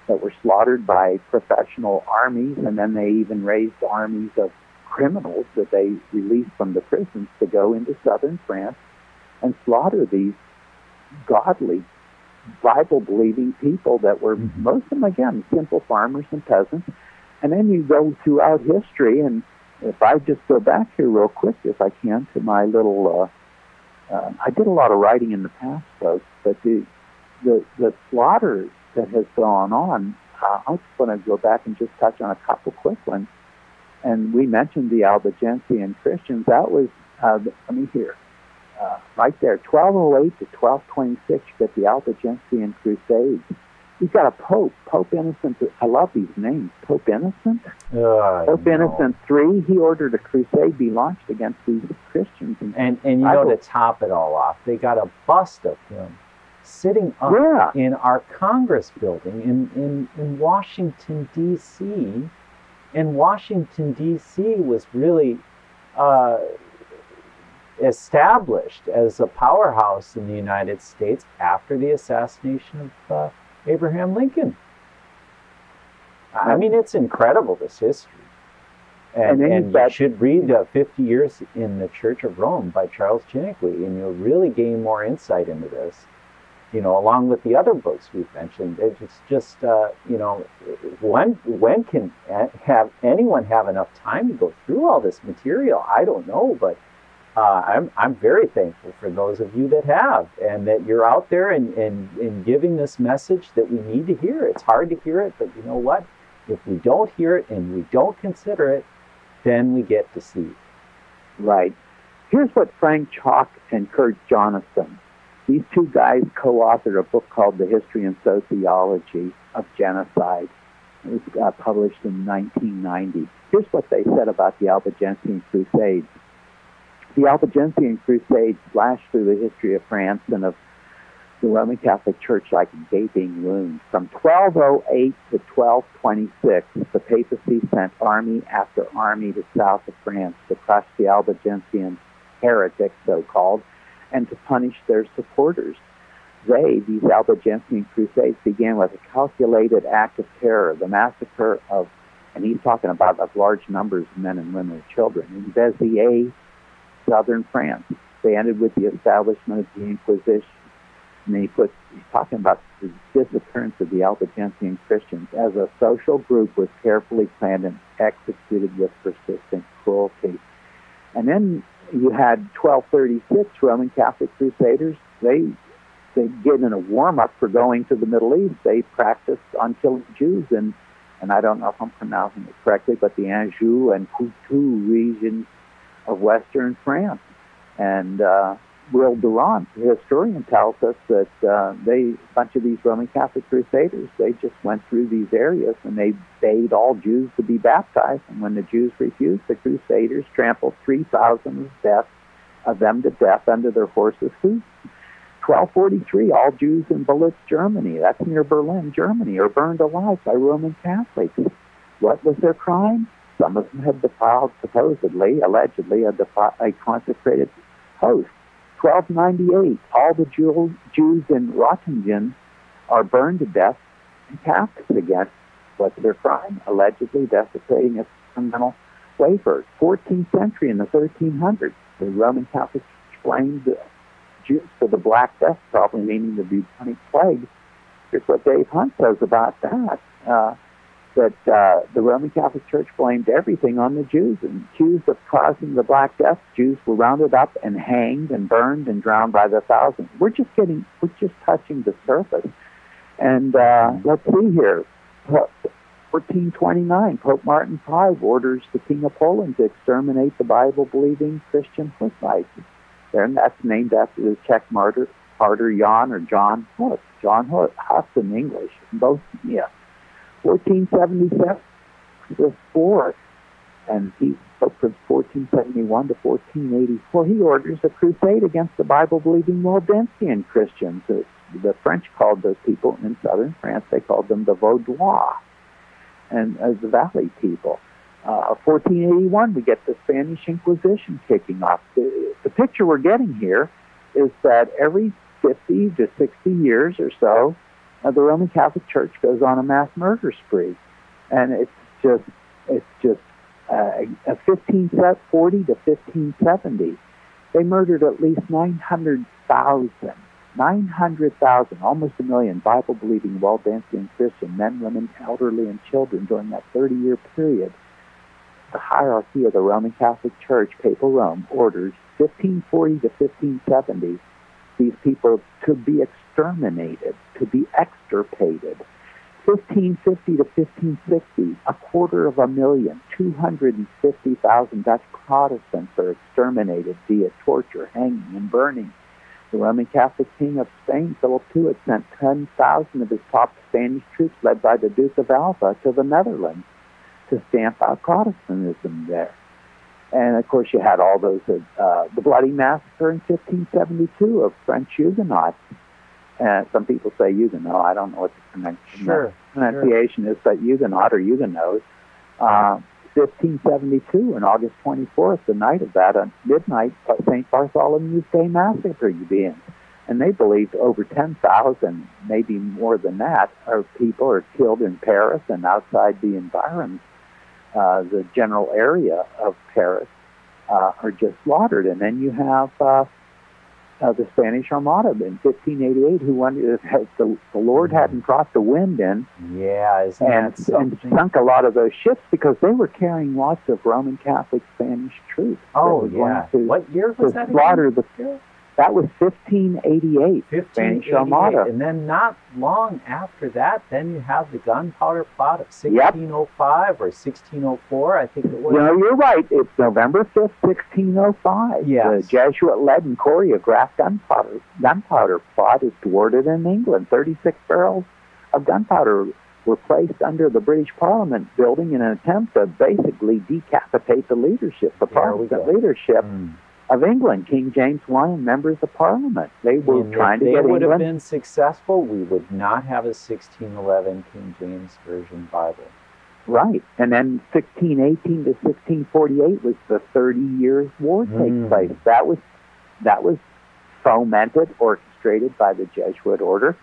that were slaughtered by professional armies, and then they even raised armies of criminals that they released from the prisons to go into southern France and slaughter these godly, Bible-believing people that were, most of them, again, simple farmers and peasants. And then you go throughout history, and if I just go back here real quick, if I can, to my little, I did a lot of writing in the past, folks, but the slaughter that has gone on, I just want to go back and just touch on a couple quick ones. And we mentioned the Albigensian Christians. That was, let me hear, right there, 1208 to 1226, you get the Albigensian Crusades. You've got a Pope, Pope Innocent. I love these names. Pope Innocent? Pope Innocent III, he ordered a crusade be launched against these Christians. And you know, to top it all off, they got a bust of him sitting up in our Congress building in Washington, D.C., and Washington, D.C. was really established as a powerhouse in the United States after the assassination of Abraham Lincoln. I mean, it's incredible, this history. And you should read 50 Years in the Church of Rome by Charles Chiniquy, and you'll really gain more insight into this. You know, along with the other books we've mentioned. It's just, you know, when can anyone have enough time to go through all this material? I don't know, but I'm very thankful for those of you that have, and that you're out there and giving this message that we need to hear. It's hard to hear it, but you know what? If we don't hear it and we don't consider it, then we get deceived. Right. Here's what Frank Chalk and Kurt Jonathan, these two guys co-authored a book called The History and Sociology of Genocide. It was published in 1990. Here's what they said about the Albigensian Crusades. The Albigensian Crusades flashed through the history of France and of the Roman Catholic Church like a gaping wound. From 1208 to 1226, the papacy sent army after army to south of France to crush the Albigensian heretics, so-called, and to punish their supporters. These Albigensian Crusades, began with a calculated act of terror, the massacre of, and he's talking about of large numbers of men and women and children, in Béziers, southern France. They ended with the establishment of the Inquisition. And he's talking about the disappearance of the Albigensian Christians as a social group was carefully planned and executed with persistent cruelty. And then you had 1236 Roman Catholic Crusaders. They get in a warm-up for going to the Middle East. They practiced on killing Jews, and I don't know if I'm pronouncing it correctly, but the Anjou and Poitou regions of western France. And Will Durant, the historian, tells us that a bunch of these Roman Catholic Crusaders, they just went through these areas and they bade all Jews to be baptized. And when the Jews refused, the Crusaders trampled 3,000 of them to death under their horses' hooves. 1243, all Jews in Belitz, Germany, that's near Berlin, Germany, are burned alive by Roman Catholics. What was their crime? Some of them had defiled, supposedly, allegedly, a consecrated host. 1298, all the Jews in Rottingen are burned to death and cast against. What's their crime? Allegedly desecrating a fundamental wafer. 14th century in the 1300s, the Roman Catholic Church blamed the Jews for the Black Death, probably meaning the bubonic plague. Here's what Dave Hunt says about that. The Roman Catholic Church blamed everything on the Jews, and accused of causing the Black Death. Jews were rounded up and hanged and burned and drowned by the thousands. We're just touching the surface. And let's see here. 1429, Pope Martin V orders the King of Poland to exterminate the Bible-believing Christian Huttites. And that's named after the Czech martyr Jan or John Hus. John Hus in English. Both, yeah. 1477, the fourth, and he spoke from 1471 to 1484. He orders a crusade against the Bible-believing Waldensian Christians. The French called those people in southern France, they called them the Vaudois, and the Valley people. 1481, we get the Spanish Inquisition kicking off. The picture we're getting here is that every 50 to 60 years or so, the Roman Catholic Church goes on a mass murder spree, and it's just 1540 to 1570. They murdered at least 900,000, almost a million Bible-believing Waldensian Christian men, women, elderly, and children during that 30-year period. The hierarchy of the Roman Catholic Church, Papal Rome, orders 1540 to 1570 these people to be exterminated, to be extirpated. 1550 to 1560, 250,000, 250,000 Dutch Protestants are exterminated via torture, hanging, and burning. The Roman Catholic King of Spain, Philip II, had sent 10,000 of his top Spanish troops, led by the Duke of Alva, to the Netherlands to stamp out Protestantism there. And, of course, you had all those, the bloody massacre in 1572 of French Huguenots. Some people say Huguenot. I don't know what the pronunciation is, but Huguenot or Huguenots. 1572, on August 24th, the night of that, at midnight, St. Bartholomew's Day massacre begins. And they believe over 10,000, maybe more than that, of people are killed in Paris and outside the environs. The general area of Paris are just slaughtered. And then you have the Spanish Armada in 1588, who wondered if the Lord hadn't brought the wind in and sunk a lot of those ships, because they were carrying lots of Roman Catholic Spanish troops. Oh, yeah. What year was that? That was 1588, Spanish Armada. And then not long after that, then you have the gunpowder plot of 1605 or 1604, I think it was. No, you're right. It's November 5th, 1605. Yes. The Jesuit-led and choreographed gunpowder plot is thwarted in England. 36 barrels of gunpowder were placed under the British Parliament building in an attempt to basically decapitate the leadership, the Protestant leadership of England, King James I and members of Parliament. They were trying to get England. If they would have been successful, we would not have a 1611 King James Version Bible. Right. And then 1618 to 1648 was the 30 Years' War take place. That was fomented, orchestrated by the Jesuit order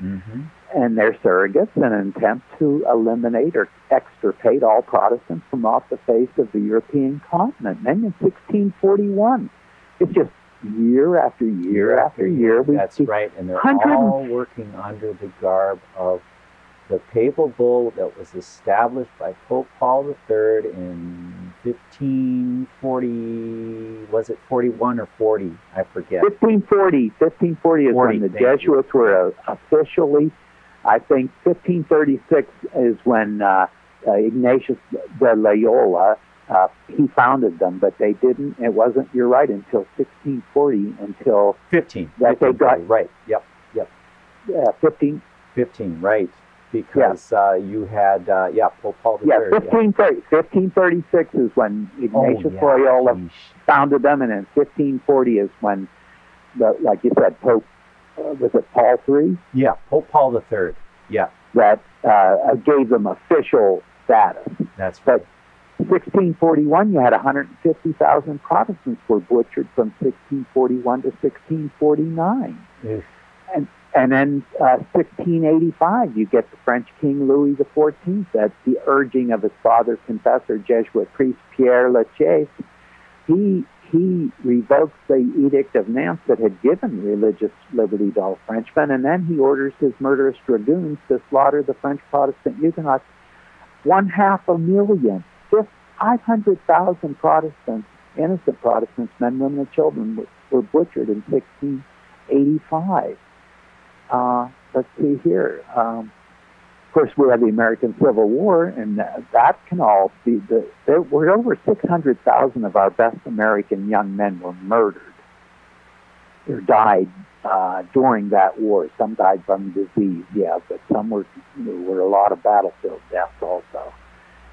and their surrogates in an attempt to eliminate or extirpate all Protestants from off the face of the European continent. And then in 1641, it's just year after year after year. That's right, and they're all working under the garb of the papal bull that was established by Pope Paul III in 1540, was it 41 or 40? I forget. 1540 is when the Jesuits were officially, I think 1536 is when Ignatius de Loyola, he founded them, but they didn't. It wasn't. You're right. Until 1640, until 15. That they got right. Yep. 15. 15. Right. Because you had Pope Paul III. Yeah, 1536 is when Ignatius Loyola founded them, and then 1540 is when, like you said, Pope was it Paul III? Yeah, Pope Paul III. Yeah. That gave them official status. That's right. 1641, you had 150,000 Protestants were butchered from 1641 to 1649. Yes. And then 1685, you get the French King Louis XIV at the urging of his father confessor, Jesuit priest Pierre Lachaise. He revokes the Edict of Nantes that had given religious liberty to all Frenchmen, and then he orders his murderous dragoons to slaughter the French Protestant Huguenots. 500,000, 500,000 Protestants, innocent Protestants, men, women, and children, were butchered in 1685. Let's see here. Of course, we have the American Civil War, and that can all be there were over 600,000 of our best American young men were murdered or died during that war. Some died from disease, yeah, but some were a lot of battlefield deaths also.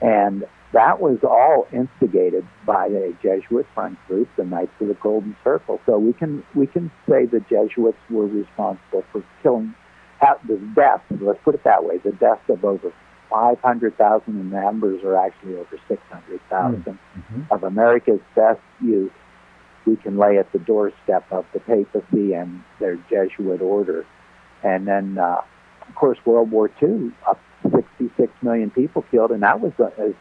And that was all instigated by a Jesuit front group, the Knights of the Golden Circle. So we can say the Jesuits were responsible for killing the deaths. Let's put it that way: the deaths of over 500,000, and the numbers are actually over 600,000 of America's best youth. We can lay at the doorstep of the papacy and their Jesuit order. And then, of course, World War II, up to 66 million people killed, and that was, as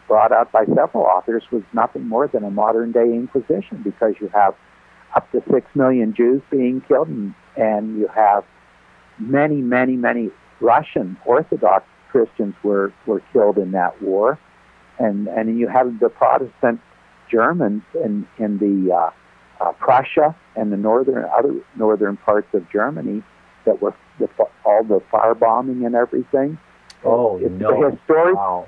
brought out by several authors, was nothing more than a modern-day Inquisition, because you have up to 6 million Jews being killed, and you have many, many, many Russian Orthodox Christians were killed in that war. And you have the Protestant Germans in the Prussia and the other northern parts of Germany that were all the firebombing and everything. Oh, it's no.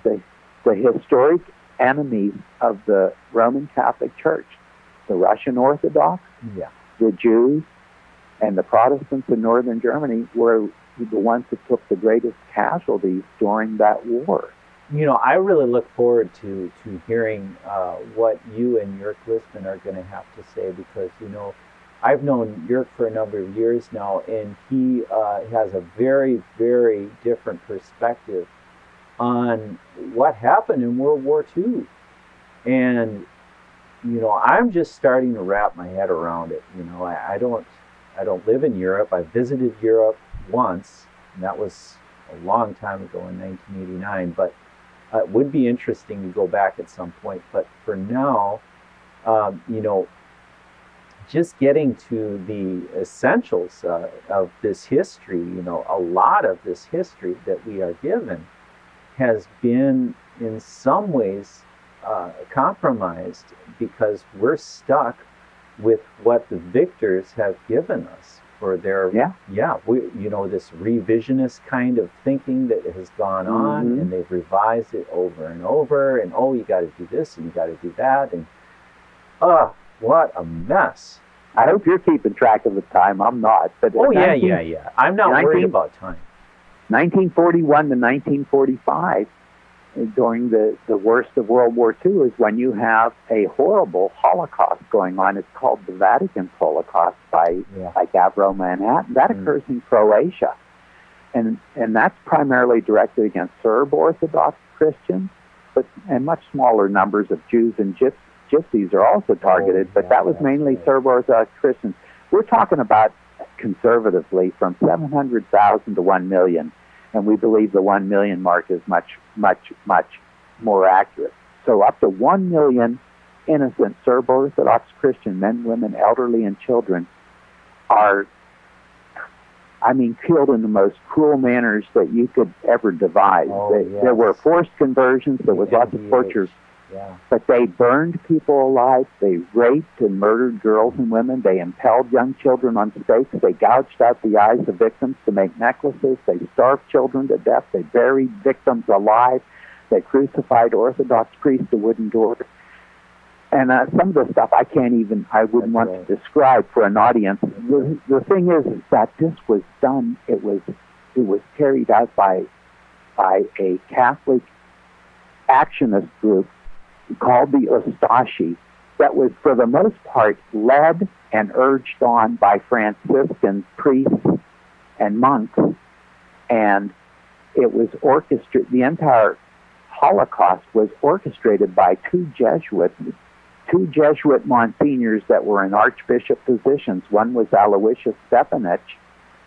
The historic enemies of the Roman Catholic Church, the Russian Orthodox, the Jews, and the Protestants in northern Germany were the ones that took the greatest casualties during that war. You know, I really look forward to hearing what you and Jörg Listman are going to have to say, because, you know, I've known Jörg for a number of years now, and he has a very, very different perspective on what happened in World War II. And, you know, I'm just starting to wrap my head around it. You know, I don't live in Europe. I visited Europe once, and that was a long time ago in 1989, but it would be interesting to go back at some point. But for now, you know, just getting to the essentials of this history, you know, a lot of this history that we are given has been in some ways compromised, because we're stuck with what the victors have given us for their, you know, this revisionist kind of thinking that has gone on, and they've revised it over and over, and oh, you got to do this and you got to do that, and what a mess. I hope you're keeping track of the time. I'm not. But yeah. I'm not worried about time. 1941 to 1945, during the worst of World War II, is when you have a horrible Holocaust going on. It's called the Vatican Holocaust by Gavro Manhattan. That occurs in Croatia. And that's primarily directed against Serb Orthodox Christians, and much smaller numbers of Jews and Gypsies are also targeted, but that was mainly Serb Orthodox Christians. We're talking about, conservatively, from 700,000 to 1 million, and we believe the 1 million mark is much, much, much more accurate. So up to 1 million innocent Serb Orthodox Christian men, women, elderly, and children are, killed in the most cruel manners that you could ever devise. There were forced conversions, there was lots of torture. But they burned people alive, they raped and murdered girls and women, they impaled young children on stakes, they gouged out the eyes of victims to make necklaces, they starved children to death, they buried victims alive, they crucified Orthodox priests to wooden doors. And some of the stuff I wouldn't want to describe for an audience. The thing is that this was done, it was carried out by a Catholic actionist group called the Ustashi, that was for the most part led and urged on by Franciscan priests and monks, and it was orchestrated. The entire Holocaust was orchestrated by two Jesuit monsignors that were in archbishop positions. One was Aloysius Stepanich,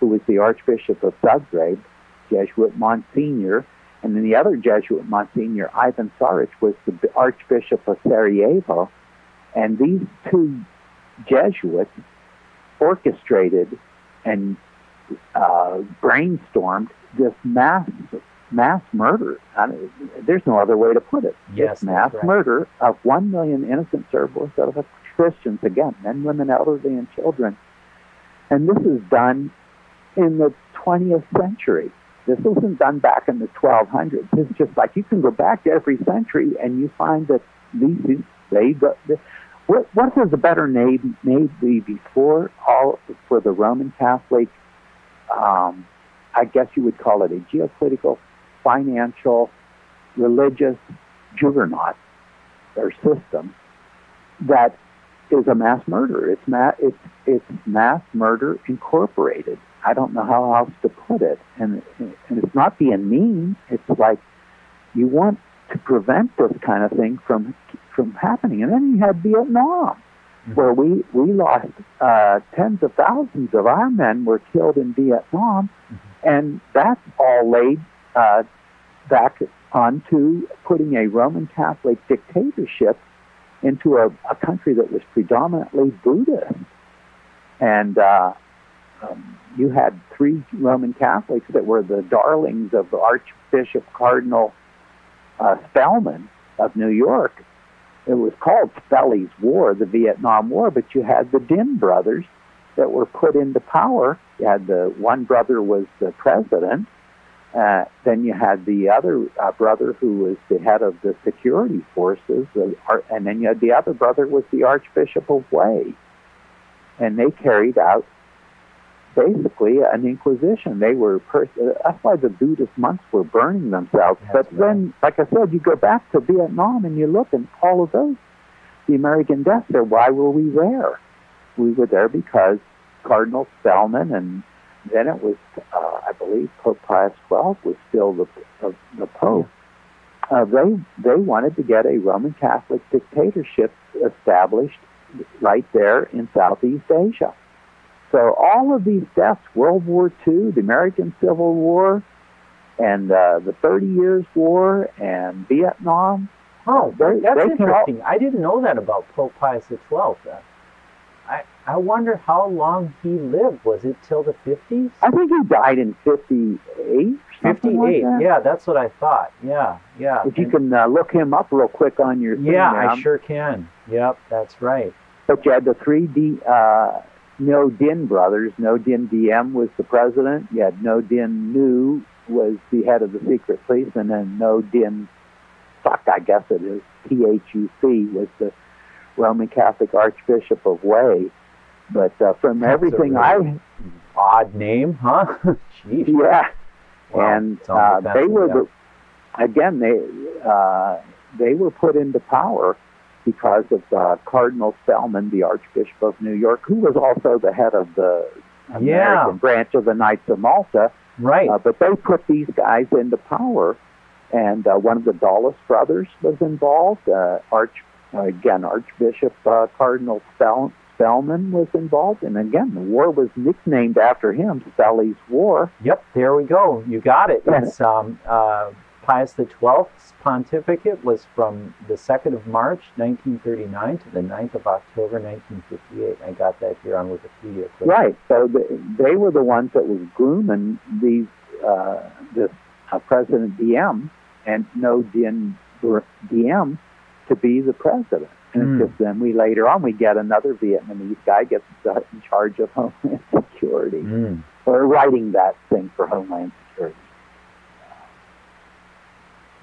who was the Archbishop of Zagreb, Jesuit Monsignor, and then the other Jesuit Monsignor, Ivan Sarich, was the Archbishop of Sarajevo. And these two Jesuits orchestrated and brainstormed this mass murder. There's no other way to put it. Yes, this mass murder of 1 million innocent Serbs of Christians, again, men, women, elderly, and children. And this is done in the 20th century. This wasn't done back in the 1200s. It's just like you can go back to every century and you find that what was a better name maybe before all for the Roman Catholic, I guess you would call it a geopolitical, financial, religious juggernaut or system that is a mass murder. It's mass murder incorporated. I don't know how else to put it. And it's not being mean. It's like you want to prevent this kind of thing from happening. And then you had Vietnam, where we lost tens of thousands of our men were killed in Vietnam, and that's all laid back onto putting a Roman Catholic dictatorship into a country that was predominantly Buddhist. And you had three Roman Catholics that were the darlings of the Archbishop Cardinal Spellman of New York. It was called Spelly's War, the Vietnam War, but you had the Dinh brothers that were put into power. You had the one brother was the president. Then you had the other brother who was the head of the security forces, and then you had the other brother was the Archbishop of Hue. And they carried out basically an inquisition. They were that's why the Buddhist monks were burning themselves. That's but then, like I said, you go back to Vietnam and you look and all of those, the American deaths there. Why were we there? We were there because Cardinal Spellman, and then it was, I believe, Pope Pius XII was still the Pope. They wanted to get a Roman Catholic dictatorship established right there in Southeast Asia. So all of these deaths, World War II, the American Civil War, and the 30 Years War, and Vietnam. Oh, that's interesting. I didn't know that about Pope Pius XII. I wonder how long he lived. Was it till the 50s? I think he died in 58. 58, like that. Yeah, that's what I thought. Yeah. If you can look him up real quick on your thing. Yeah, I sure can. Yep, that's right. But you had the three No Dinh brothers. No Dinh Diem was the president. You had No Dinh Nhu was the head of the secret police, and then No Dinh Thuc, I guess it is, Thuc, was the Roman Catholic Archbishop of Hue. But from that's everything odd name, huh? Jeez. Yeah, wow. And they were they were put into power because of Cardinal Spellman, the Archbishop of New York, who was also the head of the American branch of the Knights of Malta. Right. But they put these guys into power, and one of the Dulles brothers was involved. Archbishop Cardinal Spellman was involved, and again, the war was nicknamed after him, Spelly's War. Yep, there we go. You got it. It's Pius XII's pontificate was from the 2nd of March, 1939 to the 9th of October, 1958. I got that here on Wikipedia. Right. So they were the ones that was grooming this President Diem and No Dinh Diem to be the president. And it's just then later on we get another Vietnamese guy gets in charge of Homeland Security, or writing that thing for Homeland Security.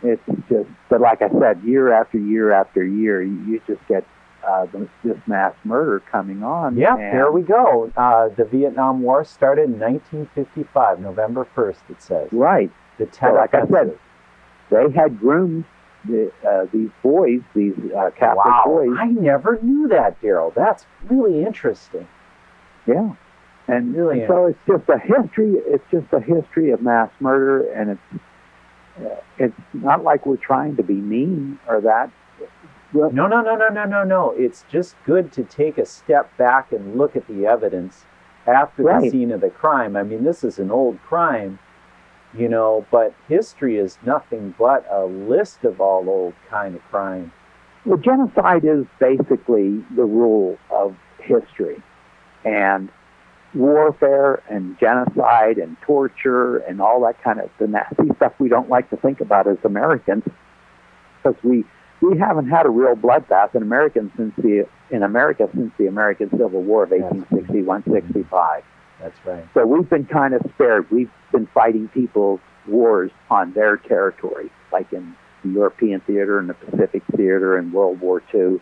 It's just, but like I said, year after year after year, you just get this mass murder coming on. Yeah, there we go. The Vietnam War started in 1955, November 1st, it says. Right. The Tet like Offensive. I said, they had groomed these boys, these Catholic boys. I never knew that, Darryl. That's really interesting. Yeah. And really so it's just a history. It's just a history of mass murder, and it's not like we're trying to be mean or that. No. It's just good to take a step back and look at the evidence after the scene of the crime. I mean, this is an old crime, you know, but history is nothing but a list of all old kind of crime. Well, genocide is basically the rule of history. And warfare and genocide and torture and all that kind of the nasty stuff we don't like to think about as Americans, because we haven't had a real bloodbath in America since the American Civil War of 1861-65. That's right. So we've been kind of spared. We've been fighting people's wars on their territory, like in the European theater and the Pacific theater in World War II.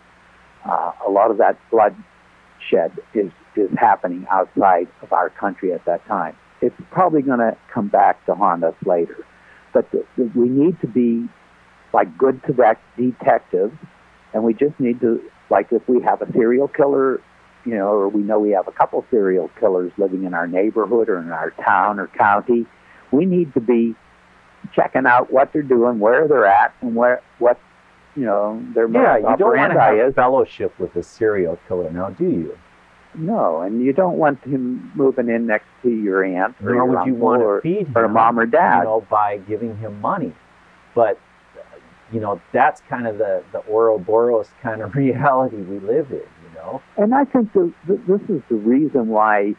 A lot of that bloodshed is happening outside of our country at that time. It's probably going to come back to haunt us later. But we need to be like good detectives, and we just need to, like if we have a serial killer, you know, or we know we have a couple serial killers living in our neighborhood or in our town or county, we need to be checking out what they're doing, where they're at, and what you know, their you don't want to have fellowship with a serial killer now, do you? No, and you don't want him moving in next to your aunt or nor your would you want to feed him, or mom or dad, you know, by giving him money. But you know, that's kind of the Ouroboros kind of reality we live in, you know. And I think this is the reason why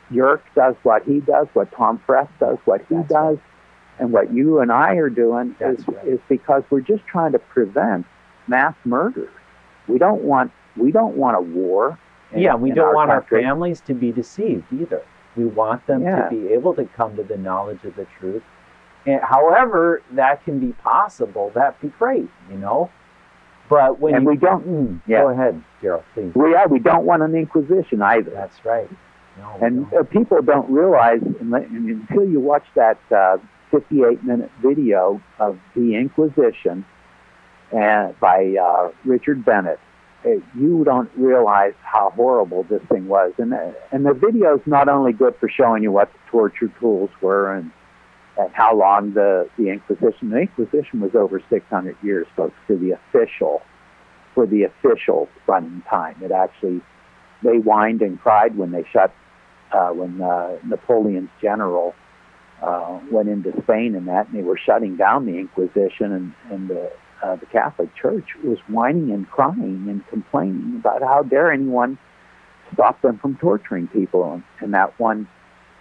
Yerk does what he does, what Tom Fress does, what he does, and what you and I are doing is because we're just trying to prevent mass murder. We don't want a war. We don't want our families to be deceived either. We want them to be able to come to the knowledge of the truth. And however that can be possible, that'd be great, you know. But when we don't, go ahead, Darryl, please. We don't want an inquisition either. That's right. No, and people don't realize until you watch that 58-minute video of the Inquisition by Richard Bennett, you don't realize how horrible this thing was. And the video is not only good for showing you what the torture tools were and how long the Inquisition. The Inquisition was over 600 years, folks, for the official running time. It actually, they whined and cried when they when Napoleon's general went into Spain and they were shutting down the Inquisition, and the Catholic Church was whining and crying and complaining about how dare anyone stop them from torturing people. And that one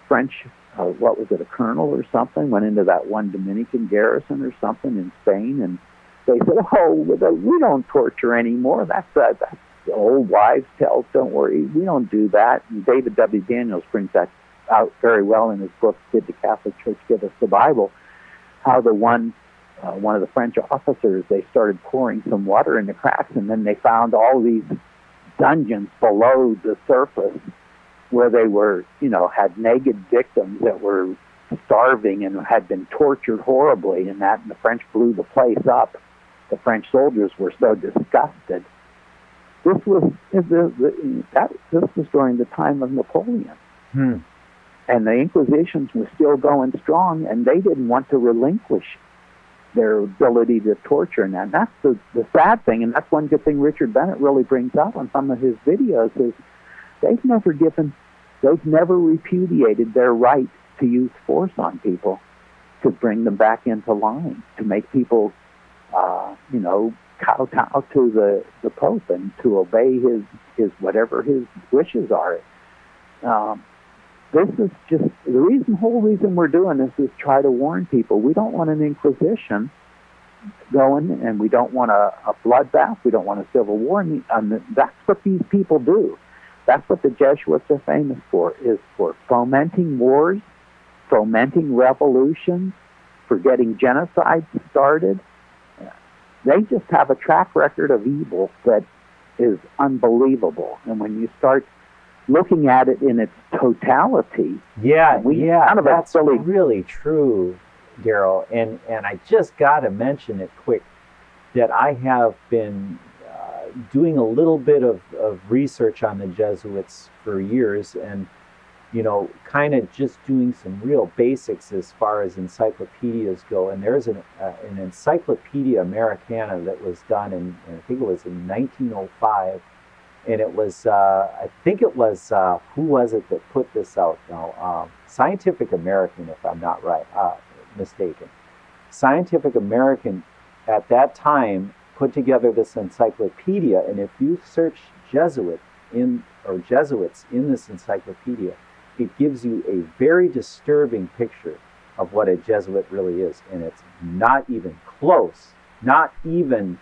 French, what was it, a colonel or something, went into that one Dominican garrison or something in Spain, and they said, "Oh, we don't torture anymore. That's the old wives' tales. Don't worry, we don't do that." And David W. Daniels brings that out very well in his book, "Did the Catholic Church Give Us the Bible?" How the one of the French officers, they started pouring some water in the cracks, and then they found all these dungeons below the surface where they were, you know, had naked victims that were starving and had been tortured horribly, and the French blew the place up. The French soldiers were so disgusted. This was during the time of Napoleon. And the Inquisitions were still going strong, and they didn't want to relinquish their ability to torture. And that's the sad thing, and that's one good thing Richard Bennett really brings up on some of his videos, is they've never repudiated their right to use force on people to bring them back into line, to make people, you know, kowtow to the Pope and to obey his whatever his wishes are. This is just the whole reason we're doing this is try to warn people. We don't want an inquisition going, and we don't want a bloodbath. We don't want a civil war. And that's what these people do. That's what the Jesuits are famous for, is for fomenting wars, fomenting revolutions, for getting genocide started. They just have a track record of evil that is unbelievable. And when you start looking at it in its totality, that's really true, Darryl. And I just got to mention it quick that I have been doing a little bit of research on the Jesuits for years, and kind of just doing some real basics as far as encyclopedias go. And there's an Encyclopedia Americana that was done I think it was in 1905. And it was, I think it was, who was it that put this out now? Scientific American, if I'm not mistaken. Scientific American at that time put together this encyclopedia, and if you search Jesuits in this encyclopedia, it gives you a very disturbing picture of what a Jesuit really is, and it's not even close, not even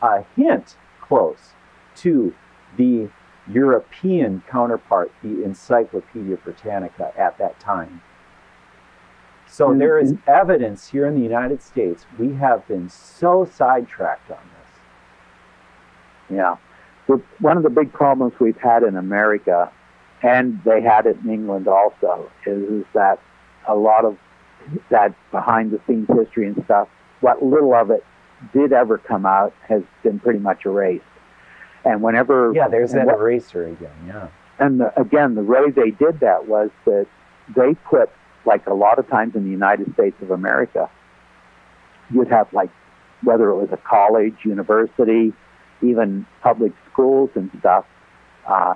a hint close to the European counterpart, the Encyclopedia Britannica at that time. So there is evidence here in the United States. We have been so sidetracked on this. Yeah. One of the big problems we've had in America, and they had it in England also, is that a lot of that behind-the-scenes history and stuff, what little of it did ever come out has been pretty much erased. And whenever... Yeah, there's that eraser again, yeah. And again, the way they did that was that they put, like a lot of times in the United States of America, you'd have like, whether it was a college, university, even public schools and stuff,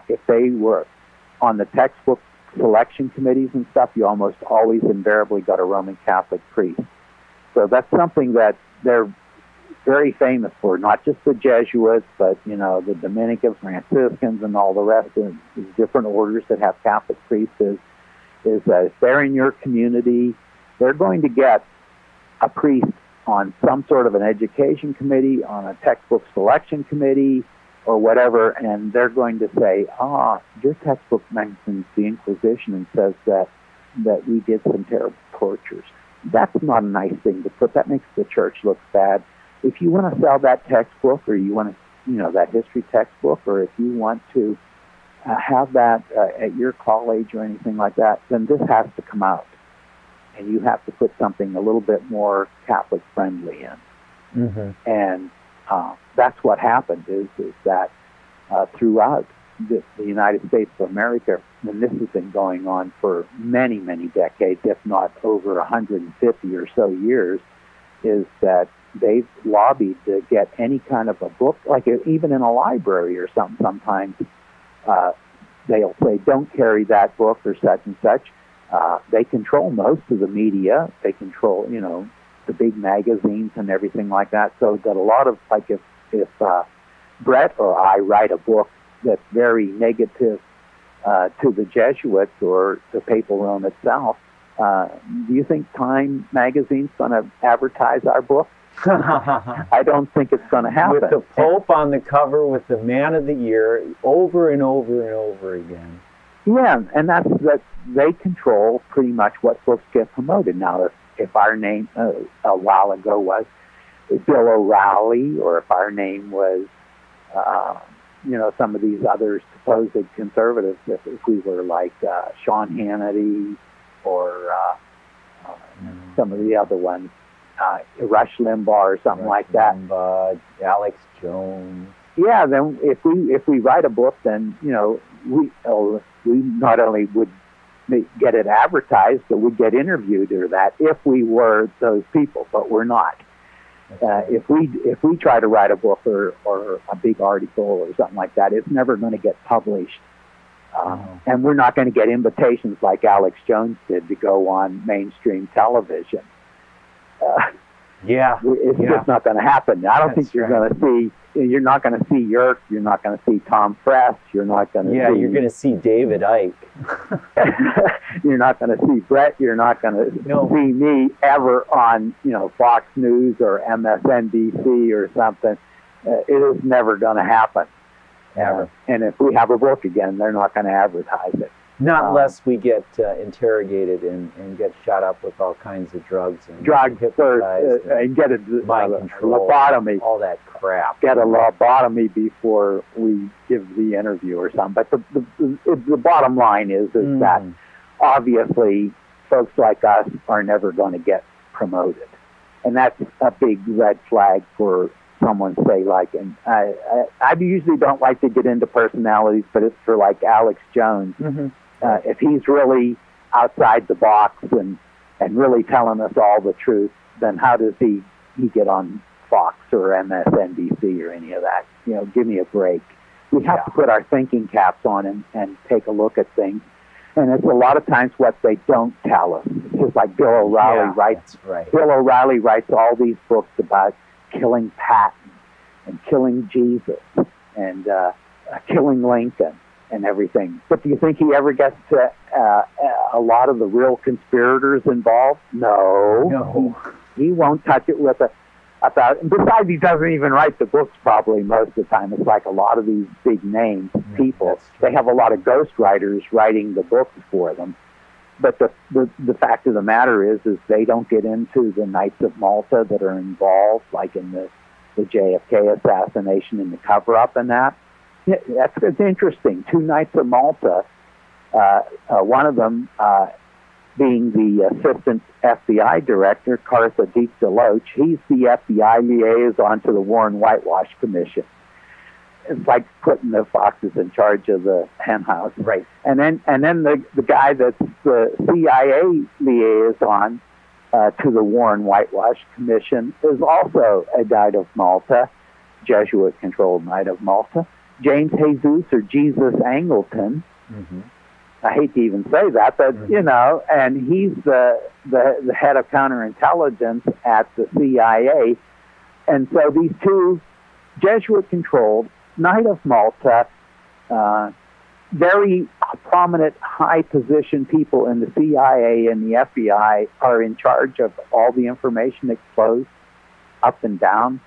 if they were on the textbook selection committees and stuff, you almost always invariably got a Roman Catholic priest. So that's something that they're very famous for, not just the Jesuits, but, the Dominican, Franciscans, and all the rest of the different orders that have Catholic priests is that if they're in your community, they're going to get a priest on some sort of an education committee, on a textbook selection committee, or whatever, and they're going to say, your textbook mentions the Inquisition and says that we did some terrible tortures. That's not a nice thing to put. That makes the church look bad. If you want to sell that textbook, or you want to, that history textbook, or if you want to have that at your college or anything like that, then this has to come out. And you have to put something a little bit more Catholic friendly in. Mm-hmm. And that's what happened is that throughout the United States of America, and this has been going on for many, many decades, if not over 150 or so years, is that they've lobbied to get any kind of a book, like even in a library or something. Sometimes they'll say, don't carry that book or such and such. They control most of the media. They control, the big magazines and everything like that. So that a lot of, like if Brett or I write a book that's very negative to the Jesuits or the Papal Rome itself, do you think Time magazine's going to advertise our book? I don't think it's going to happen. With the Pope on the cover with the Man of the Year over and over and over again. Yeah, and that's they control pretty much what books get promoted. Now, if our name a while ago was Bill O'Reilly, or if our name was, some of these other supposed conservatives, if we were like Sean Hannity or some of the other ones, Rush Limbaugh or something like that. Alex Jones. Yeah, then if we write a book, then we not only would get it advertised, but we'd get interviewed or that if we were those people, but we're not. If we try to write a book or a big article or something like that, it's never going to get published. And we're not going to get invitations like Alex Jones did to go on mainstream television. It's just not going to happen. I don't think you're going to see. You're not going to see Yerk. You're not going to see Tom Press. You're not going to. Yeah, you're going to see David Icke. You're not going to see Brett. You're not going to see me ever on Fox News or MSNBC or something. It is never going to happen. Ever. And if we have a book again, they're not going to advertise it. Not unless we get interrogated and get shot up with all kinds of drugs and and get a lobotomy. All that crap. Get a lobotomy before we give the interview or something. But the bottom line is that obviously folks like us are never going to get promoted. And that's a big red flag for someone, say, like, and I usually don't like to get into personalities, but it's for like Alex Jones. Mm-hmm. If he's really outside the box and really telling us all the truth, then how does he get on Fox or MSNBC or any of that? Give me a break. We have to put our thinking caps on and take a look at things. And it's a lot of times what they don't tell us. It's just like Bill O'Reilly writes. Right. Bill O'Reilly writes all these books about killing Patton and killing Jesus and killing Lincoln and everything. But do you think he ever gets a lot of the real conspirators involved? No. He won't touch it with and besides, he doesn't even write the books probably most of the time. It's like a lot of these big names people, they have a lot of ghostwriters writing the books for them. But the fact of the matter is they don't get into the Knights of Malta that are involved, like in the JFK assassination and the cover-up and that. It's interesting. 2 Knights of Malta, one of them being the assistant FBI director, Cartha Deep DeLoach. He's the FBI liaison to the Warren Whitewash Commission. It's like putting the foxes in charge of the hen house. Right. And then the guy that's the CIA liaison to the Warren Whitewash Commission is also a Knight of Malta, Jesuit-controlled Knight of Malta. James Jesus or Jesus Angleton. Mm-hmm. I hate to even say that, but and he's the head of counterintelligence at the CIA. And so these 2 Jesuit-controlled Knight of Malta, very prominent, high-position people in the CIA and the FBI are in charge of all the information that flows up and down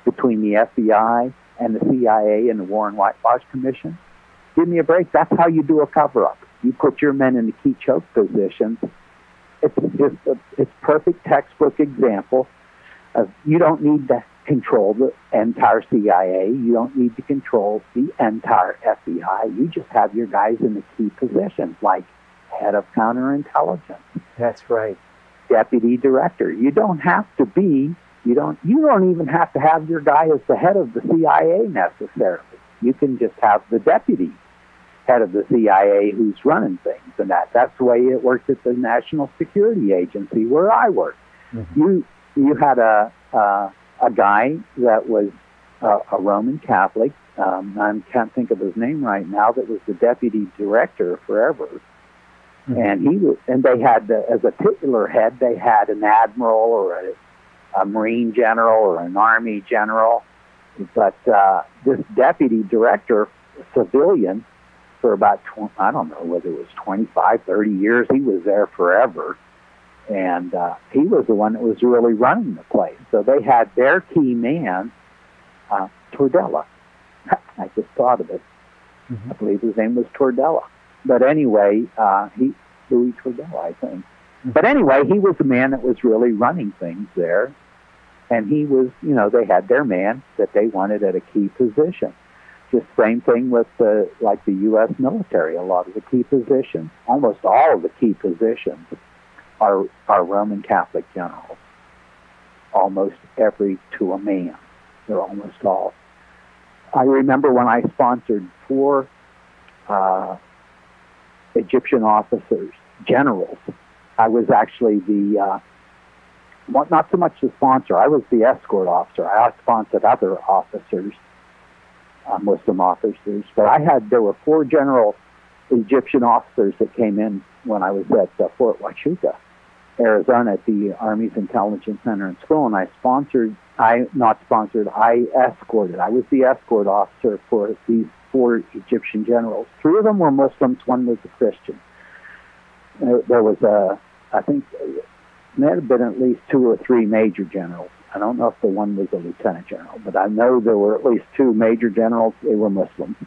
between the FBI and the CIA and the Warren Whitewash Commission. Give me a break. That's how you do a cover-up. You put your men in the key choke positions. It's perfect textbook example of you don't need to control the entire CIA. You don't need to control the entire FBI. You just have your guys in the key positions, like head of counterintelligence. That's right. Deputy director. You don't have to be. You don't even have to have your guy as the head of the CIA necessarily. You can just have the deputy head of the CIA who's running things, and that's the way it works at the National Security Agency where I work. Mm-hmm. You had a guy that was a Roman Catholic. I can't think of his name right now. That was the deputy director forever, mm-hmm. and they had as a titular head they had an admiral or a Marine general or an Army general, but this deputy director, civilian. For about, I don't know whether it was 25, 30 years. He was there forever. And he was the one that was really running the place. So they had their key man, Tordella. I just thought of it. Mm-hmm. I believe his name was Tordella. But anyway, Louis Tordella, I think. Mm-hmm. But anyway, he was the man that was really running things there. And he was, they had their man that they wanted at a key position. Just same thing with the U.S. military. A lot of the key positions, almost all of the key positions, are Roman Catholic generals. Almost every to a man. They're almost all. I remember when I sponsored 4 Egyptian officers, generals. I was actually not so much the sponsor. I was the escort officer. I sponsored other officers. Muslim officers, but there were 4 general Egyptian officers that came in when I was at Fort Huachuca, Arizona, at the Army's Intelligence Center and School, and I escorted. I was the escort officer for these 4 Egyptian generals. 3 of them were Muslims, 1 was a Christian. There was I think there had been at least 2 or 3 major generals. I don't know if the one was a lieutenant general, but I know there were at least 2 major generals. They were Muslims.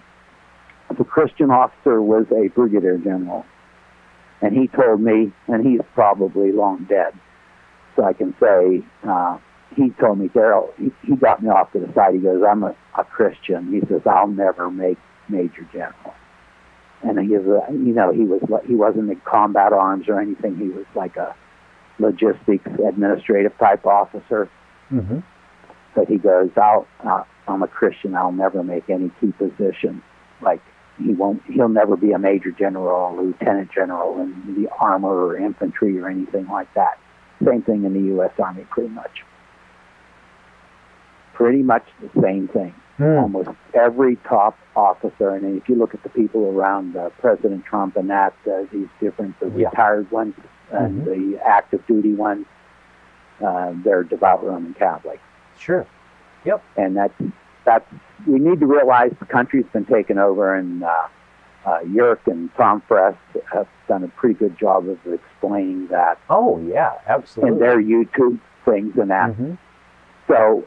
The Christian officer was a brigadier general, and he told me, and he's probably long dead, so I can say, he told me, Darryl, he got me off to the side. He goes, I'm a Christian. He says, I'll never make major general. And he wasn't in combat arms or anything. He was like a logistics administrative type officer. Mm-hmm. But he goes, I'm a Christian. I'll never make any key position like he'll never be a major general or lieutenant general in the armor or infantry or anything like that. Same thing in the U.S. Army, pretty much. Pretty much the same thing. Almost every top officer, and if you look at the people around President Trump and that, these the retired ones and the active duty ones, they're devout Roman Catholic. Sure. Yep. And that's we need to realize the country's been taken over, and Yerk and Tom Fress have done a pretty good job of explaining that. Oh, yeah, absolutely. In their YouTube things and that. So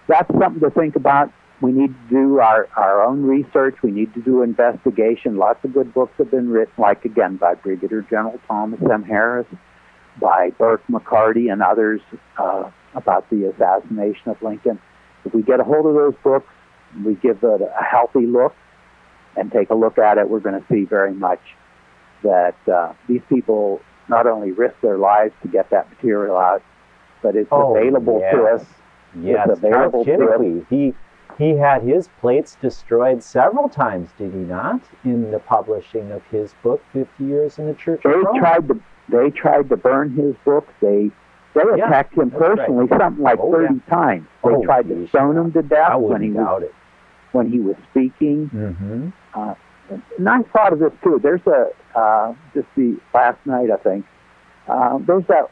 that's something to think about. We need to do our own research. We need to do investigation. Lots of good books have been written, like, again, by Brigadier General Thomas M. Harris, by Burke McCarty and others about the assassination of Lincoln. If we get a hold of those books, we give it a healthy look and take a look at it, we're going to see very much that these people not only risk their lives to get that material out, but it's available to us. Yes, it's available to us. He had his plates destroyed several times, did he not, in the publishing of his book, 50 Years in the Church of Rome? They tried to burn his books. They attacked him personally, something like 30 times. They tried to stone him to death when he was speaking. And I thought of this too. There's just the last night, I think, there's that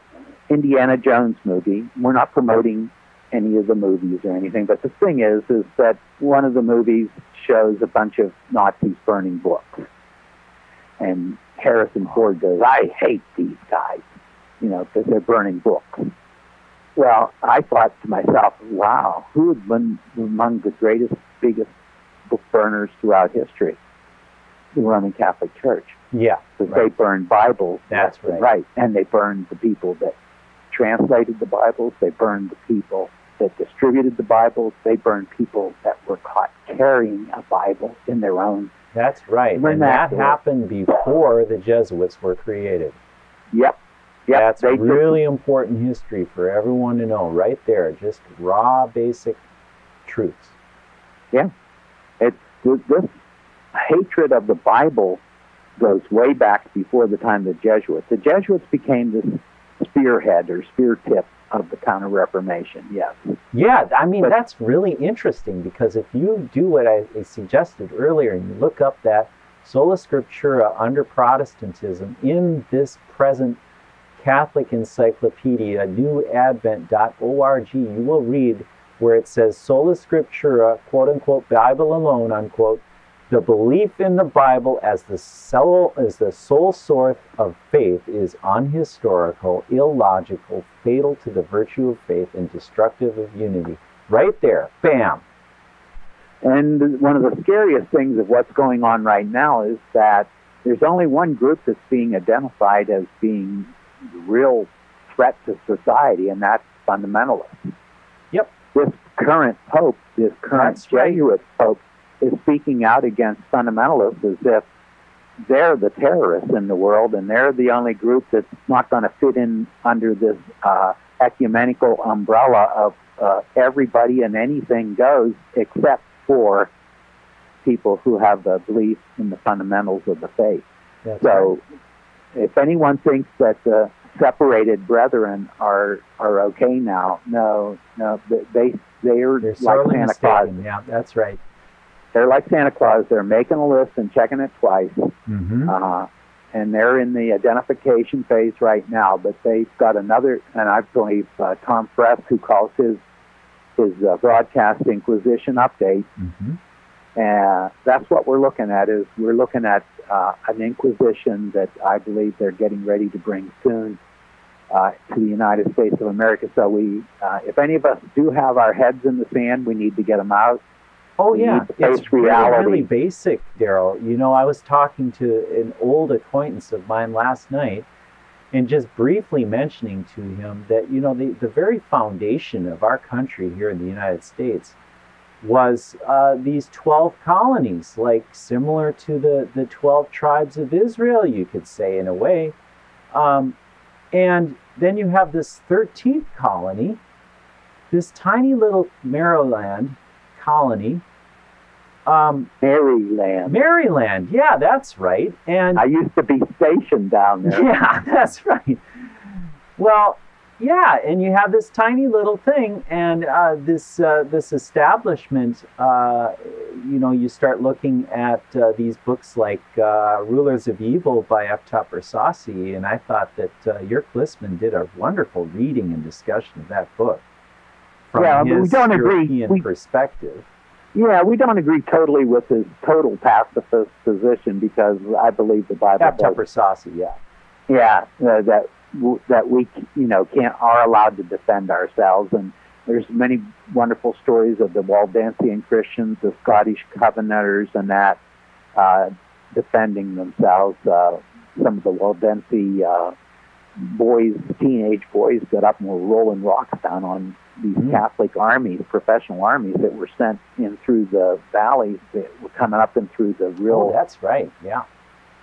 Indiana Jones movie. We're not promoting any of the movies or anything, but the thing is that one of the movies shows a bunch of Nazis burning books. And Harrison Ford goes, "I hate these guys," because they're burning books. Well, I thought to myself, wow, who had been among the biggest book burners throughout history? The Roman Catholic Church. Yeah. Because they burned Bibles. That's right. And they burned the people that translated the Bibles. They burned the people that distributed the Bibles. They burned people that were caught carrying a Bible in their own. That's right. And that happened before the Jesuits were created. Yep. That's really important history for everyone to know right there. Just raw, basic truths. Yeah. This hatred of the Bible goes way back before the time of the Jesuits. The Jesuits became this spearhead or spear tip of the Counter-Reformation, yes. Yeah, I mean, that's really interesting, because if you do what I suggested earlier and you look up that Sola Scriptura under Protestantism in this present Catholic Encyclopedia, newadvent.org, you will read where it says Sola Scriptura, quote-unquote, Bible alone, unquote, the belief in the Bible as the sole source of faith is unhistorical, illogical, fatal to the virtue of faith, and destructive of unity. Right there. Bam. And one of the scariest things of what's going on right now is that there's only one group that's being identified as being the real threat to society, and that's fundamentalists. Yep. This current Pope, this current Jesuit Pope, is speaking out against fundamentalists as if they're the terrorists in the world, and they're the only group that's not going to fit in under this ecumenical umbrella of everybody and anything goes, except for people who have the belief in the fundamentals of the faith. If anyone thinks that the separated brethren are okay now, no, they're like Santa Claus. Yeah, that's right. They're like Santa Claus. They're making a list and checking it twice. And they're in the identification phase right now. But they've got another, and I believe Tom Fress, who calls his broadcast Inquisition Update. That's what we're looking at. We're looking at an Inquisition that I believe they're getting ready to bring soon to the United States of America. So if any of us do have our heads in the sand, we need to get them out. Oh, yeah. It's really basic, Darryl. I was talking to an old acquaintance of mine last night and just briefly mentioning to him that, the very foundation of our country here in the United States was these 12 colonies, like similar to the 12 tribes of Israel, you could say, in a way. And then you have this 13th colony, this tiny little Maryland colony, Maryland. Maryland, yeah, that's right. And I used to be stationed down there. yeah, that's right. Well, yeah, and you have this tiny little thing, and this establishment. You start looking at these books like Rulers of Evil by F. Tupper Saucy, and I thought that Jörg Listman did a wonderful reading and discussion of that book from his we don't European perspective. Yeah, we don't agree totally with his total pacifist position, because I believe the Bible. F. Tupper Saucy, yeah. Yeah, that we are allowed to defend ourselves, and there's many wonderful stories of the Waldensian Christians, the Scottish Covenanters, and that defending themselves. Some of the Waldensi teenage boys, got up and were rolling rocks down on these Catholic armies, professional armies that were sent in through the valleys that were coming up and through the real. Oh, that's right. Yeah.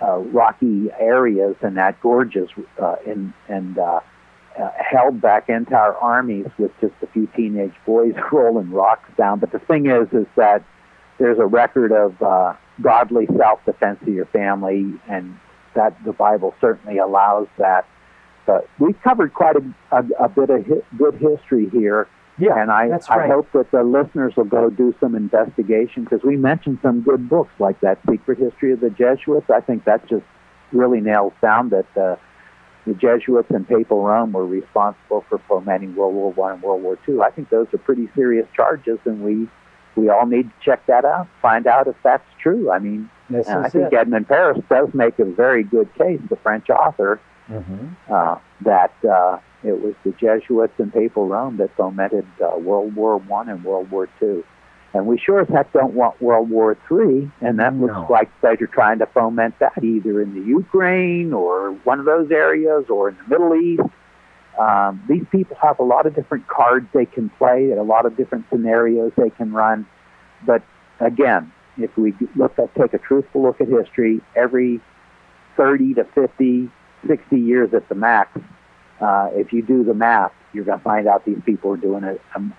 Rocky areas and that gorges, held back entire armies with just a few teenage boys rolling rocks down. But the thing is that there's a record of godly self-defense of your family, and that the Bible certainly allows that. But we've covered quite a bit of good history here. Yeah, and I hope that the listeners will go do some investigation, because we mentioned some good books like that Secret History of the Jesuits. I think that just really nails down that the Jesuits in Papal Rome were responsible for fomenting World War I and World War II. I think those are pretty serious charges, and we all need to check that out, find out if that's true. I mean, I think Edmund Paris does make a very good case, the French author, that it was the Jesuits in Papal Rome that fomented World War I and World War II. And we sure as heck don't want World War III, and that looks like they're trying to foment that either in the Ukraine or one of those areas or in the Middle East. These people have a lot of different cards they can play, and a lot of different scenarios they can run. But again, if we take a truthful look at history, every 30 to 50, 60 years at the max, if you do the math, you're going to find out these people are doing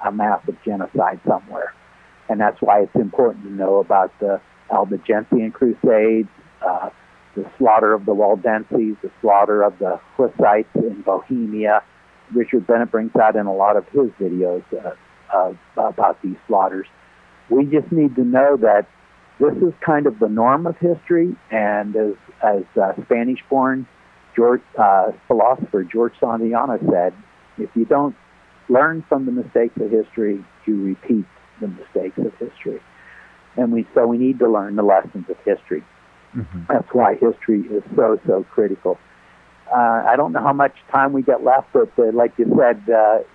a massive genocide somewhere. And that's why it's important to know about the Albigensian Crusades, the slaughter of the Waldenses, the slaughter of the Hussites in Bohemia. Richard Bennett brings that in a lot of his videos about these slaughters. We just need to know that this is kind of the norm of history, and as Spanish-born philosopher George Santayana said, if you don't learn from the mistakes of history, you repeat the mistakes of history. And so we need to learn the lessons of history. That's why history is so critical. I don't know how much time we get left, but like you said,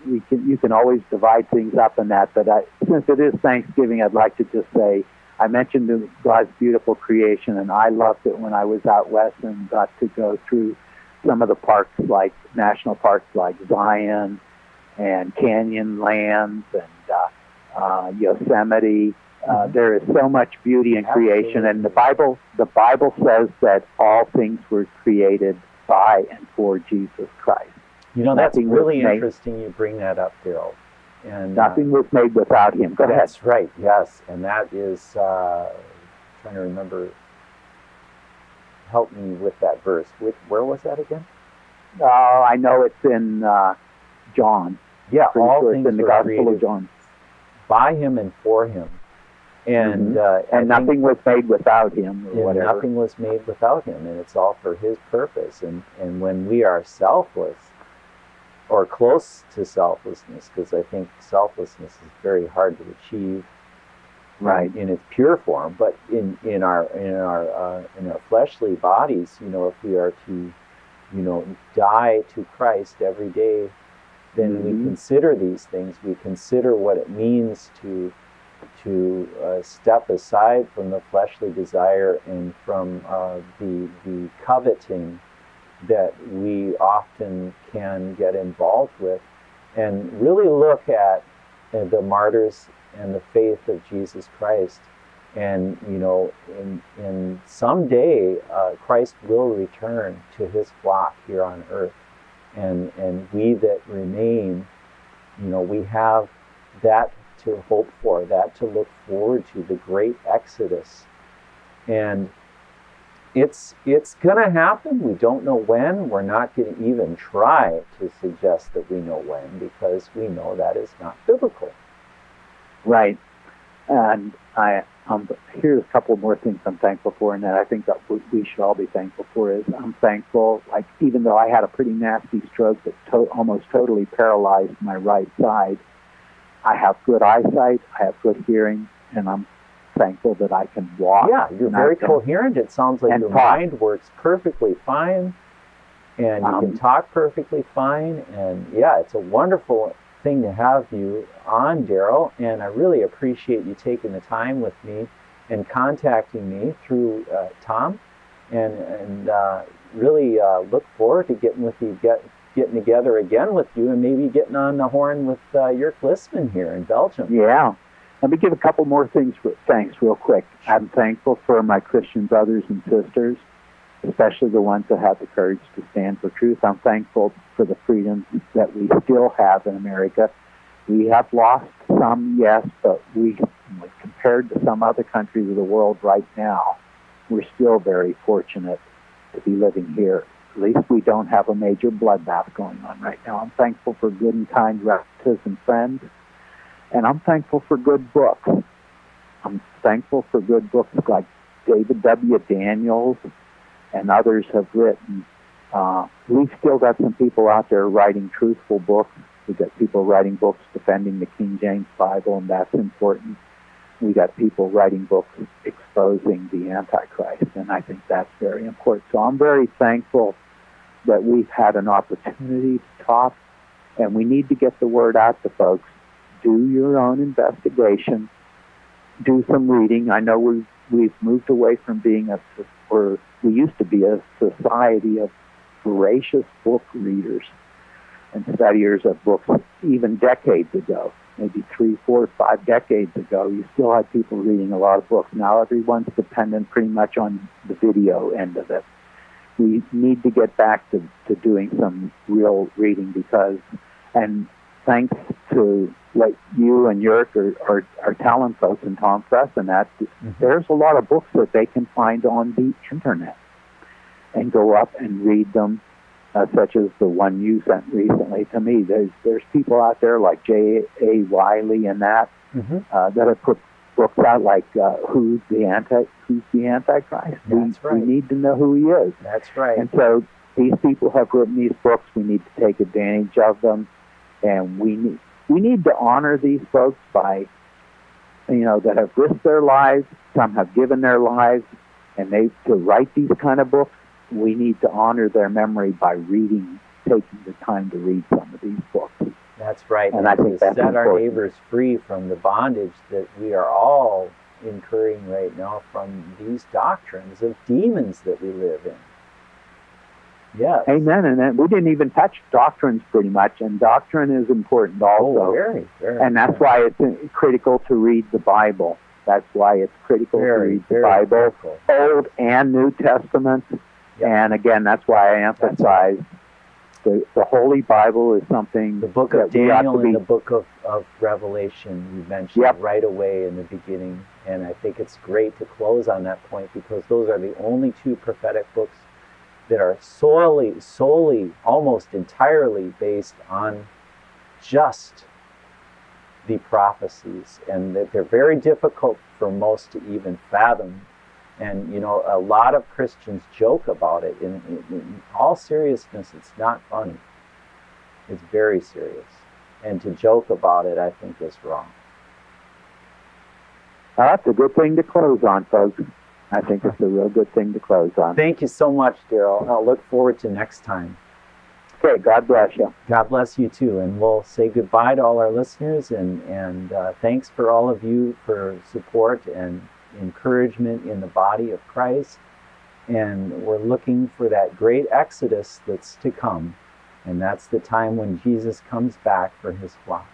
you can always divide things up in that. But since it is Thanksgiving, I'd like to just say, I mentioned God's beautiful creation, and I loved it when I was out west and got to go through some of the parks, like national parks like Zion and Canyonlands and Yosemite. There is so much beauty in creation, and the Bible says that all things were created by and for Jesus Christ. You know, that's really interesting you bring that up, Darryl. And nothing was made without him. Go ahead. That's right, yes. And that is, trying to remember, help me with that verse. Where was that again? I know it's in John. Yeah, all sure things in the Gospel of John. By him and for him. And nothing was made without him, or whatever. Nothing was made without him, and it's all for his purpose. And when we are selfless, or close to selflessness, because I think selflessness is very hard to achieve, right, in its pure form. But in our fleshly bodies, if we are to, die to Christ every day, then we consider these things. We consider what it means to step aside from the fleshly desire and from the coveting that we often can get involved with, and really look at the martyrs and the faith of Jesus Christ. And in someday Christ will return to his flock here on earth, and we that remain, we have that to hope for, that to look forward to, the great exodus. And it's going to happen. We don't know when. We're not going to even try to suggest that we know when, because we know that is not biblical. Right. And here's a couple more things I'm thankful for, and that I think that we should all be thankful for is I'm thankful, like, even though I had a pretty nasty stroke that almost totally paralyzed my right side, I have good eyesight, I have good hearing, and I'm thankful that I can walk. Yeah, you're very coherent. It sounds like your mind works perfectly fine, and you can talk perfectly fine. And yeah, it's a wonderful thing to have you on, Darryl, and I really appreciate you taking the time with me and contacting me through Tom, and really look forward to getting with you, getting together again with you, and maybe getting on the horn with Jörg Listman here in Belgium. Yeah. Let me give a couple more thanks real quick. I'm thankful for my Christian brothers and sisters, especially the ones that have the courage to stand for truth. I'm thankful for the freedoms that we still have in America. We have lost some, yes, but compared to some other countries of the world right now, we're still very fortunate to be living here. At least we don't have a major bloodbath going on right now. I'm thankful for good and kind relatives and friends, and I'm thankful for good books. I'm thankful for good books like David W. Daniels and others have written. We've still got some people out there writing truthful books. We've got people writing books defending the King James Bible, and that's important. We got people writing books exposing the Antichrist, and I think that's very important. So I'm very thankful that we've had an opportunity to talk, and we need to get the word out to folks. Do your own investigation. Do some reading. I know we've moved away from being we used to be a society of voracious book readers and studiers of books even decades ago, maybe 3, 4, 5 decades ago. You still had people reading a lot of books. Now everyone's dependent pretty much on the video end of it. We need to get back to doing some real reading and thanks to what you and Jörg are telling folks, and Tom Press and that, there's a lot of books that they can find on the internet and go up and read them, such as the one you sent recently to me. There's people out there like J.A. Wiley and that have put books out like Who's the Antichrist? That's right. We need to know who he is. That's right. And so these people have written these books. We need to take advantage of them, and we need to honor these folks by, that have risked their lives. Some have given their lives, and to write these kind of books. We need to honor their memory by taking the time to read some of these books. That's right. And I think that's set important. our neighbors free from the bondage that we are all incurring right now from these doctrines of demons that we live in. Yes. Amen. And then we didn't even touch doctrines pretty much, and doctrine is important also. Oh, very, very. And that's why it's critical to read the Bible. That's why it's critical to read the Bible, Old and New Testament. Yep. And again, that's why I emphasize the Holy Bible is something. The book of Daniel and the book of Revelation you mentioned right away in the beginning. And I think it's great to close on that point, because those are the only 2 prophetic books that are solely, almost entirely based on just the prophecies, and that they're very difficult for most to even fathom. And, a lot of Christians joke about it. In all seriousness, it's not funny. It's very serious. And to joke about it, I think, is wrong. That's a good thing to close on, folks. I think it's a real good thing to close on. Thank you so much, Darryl. I'll look forward to next time. Okay, God bless you. God bless you too. And we'll say goodbye to all our listeners, and thanks for all of you for support and encouragement in the body of Christ. And we're looking for that great exodus that's to come. And that's the time when Jesus comes back for his flock.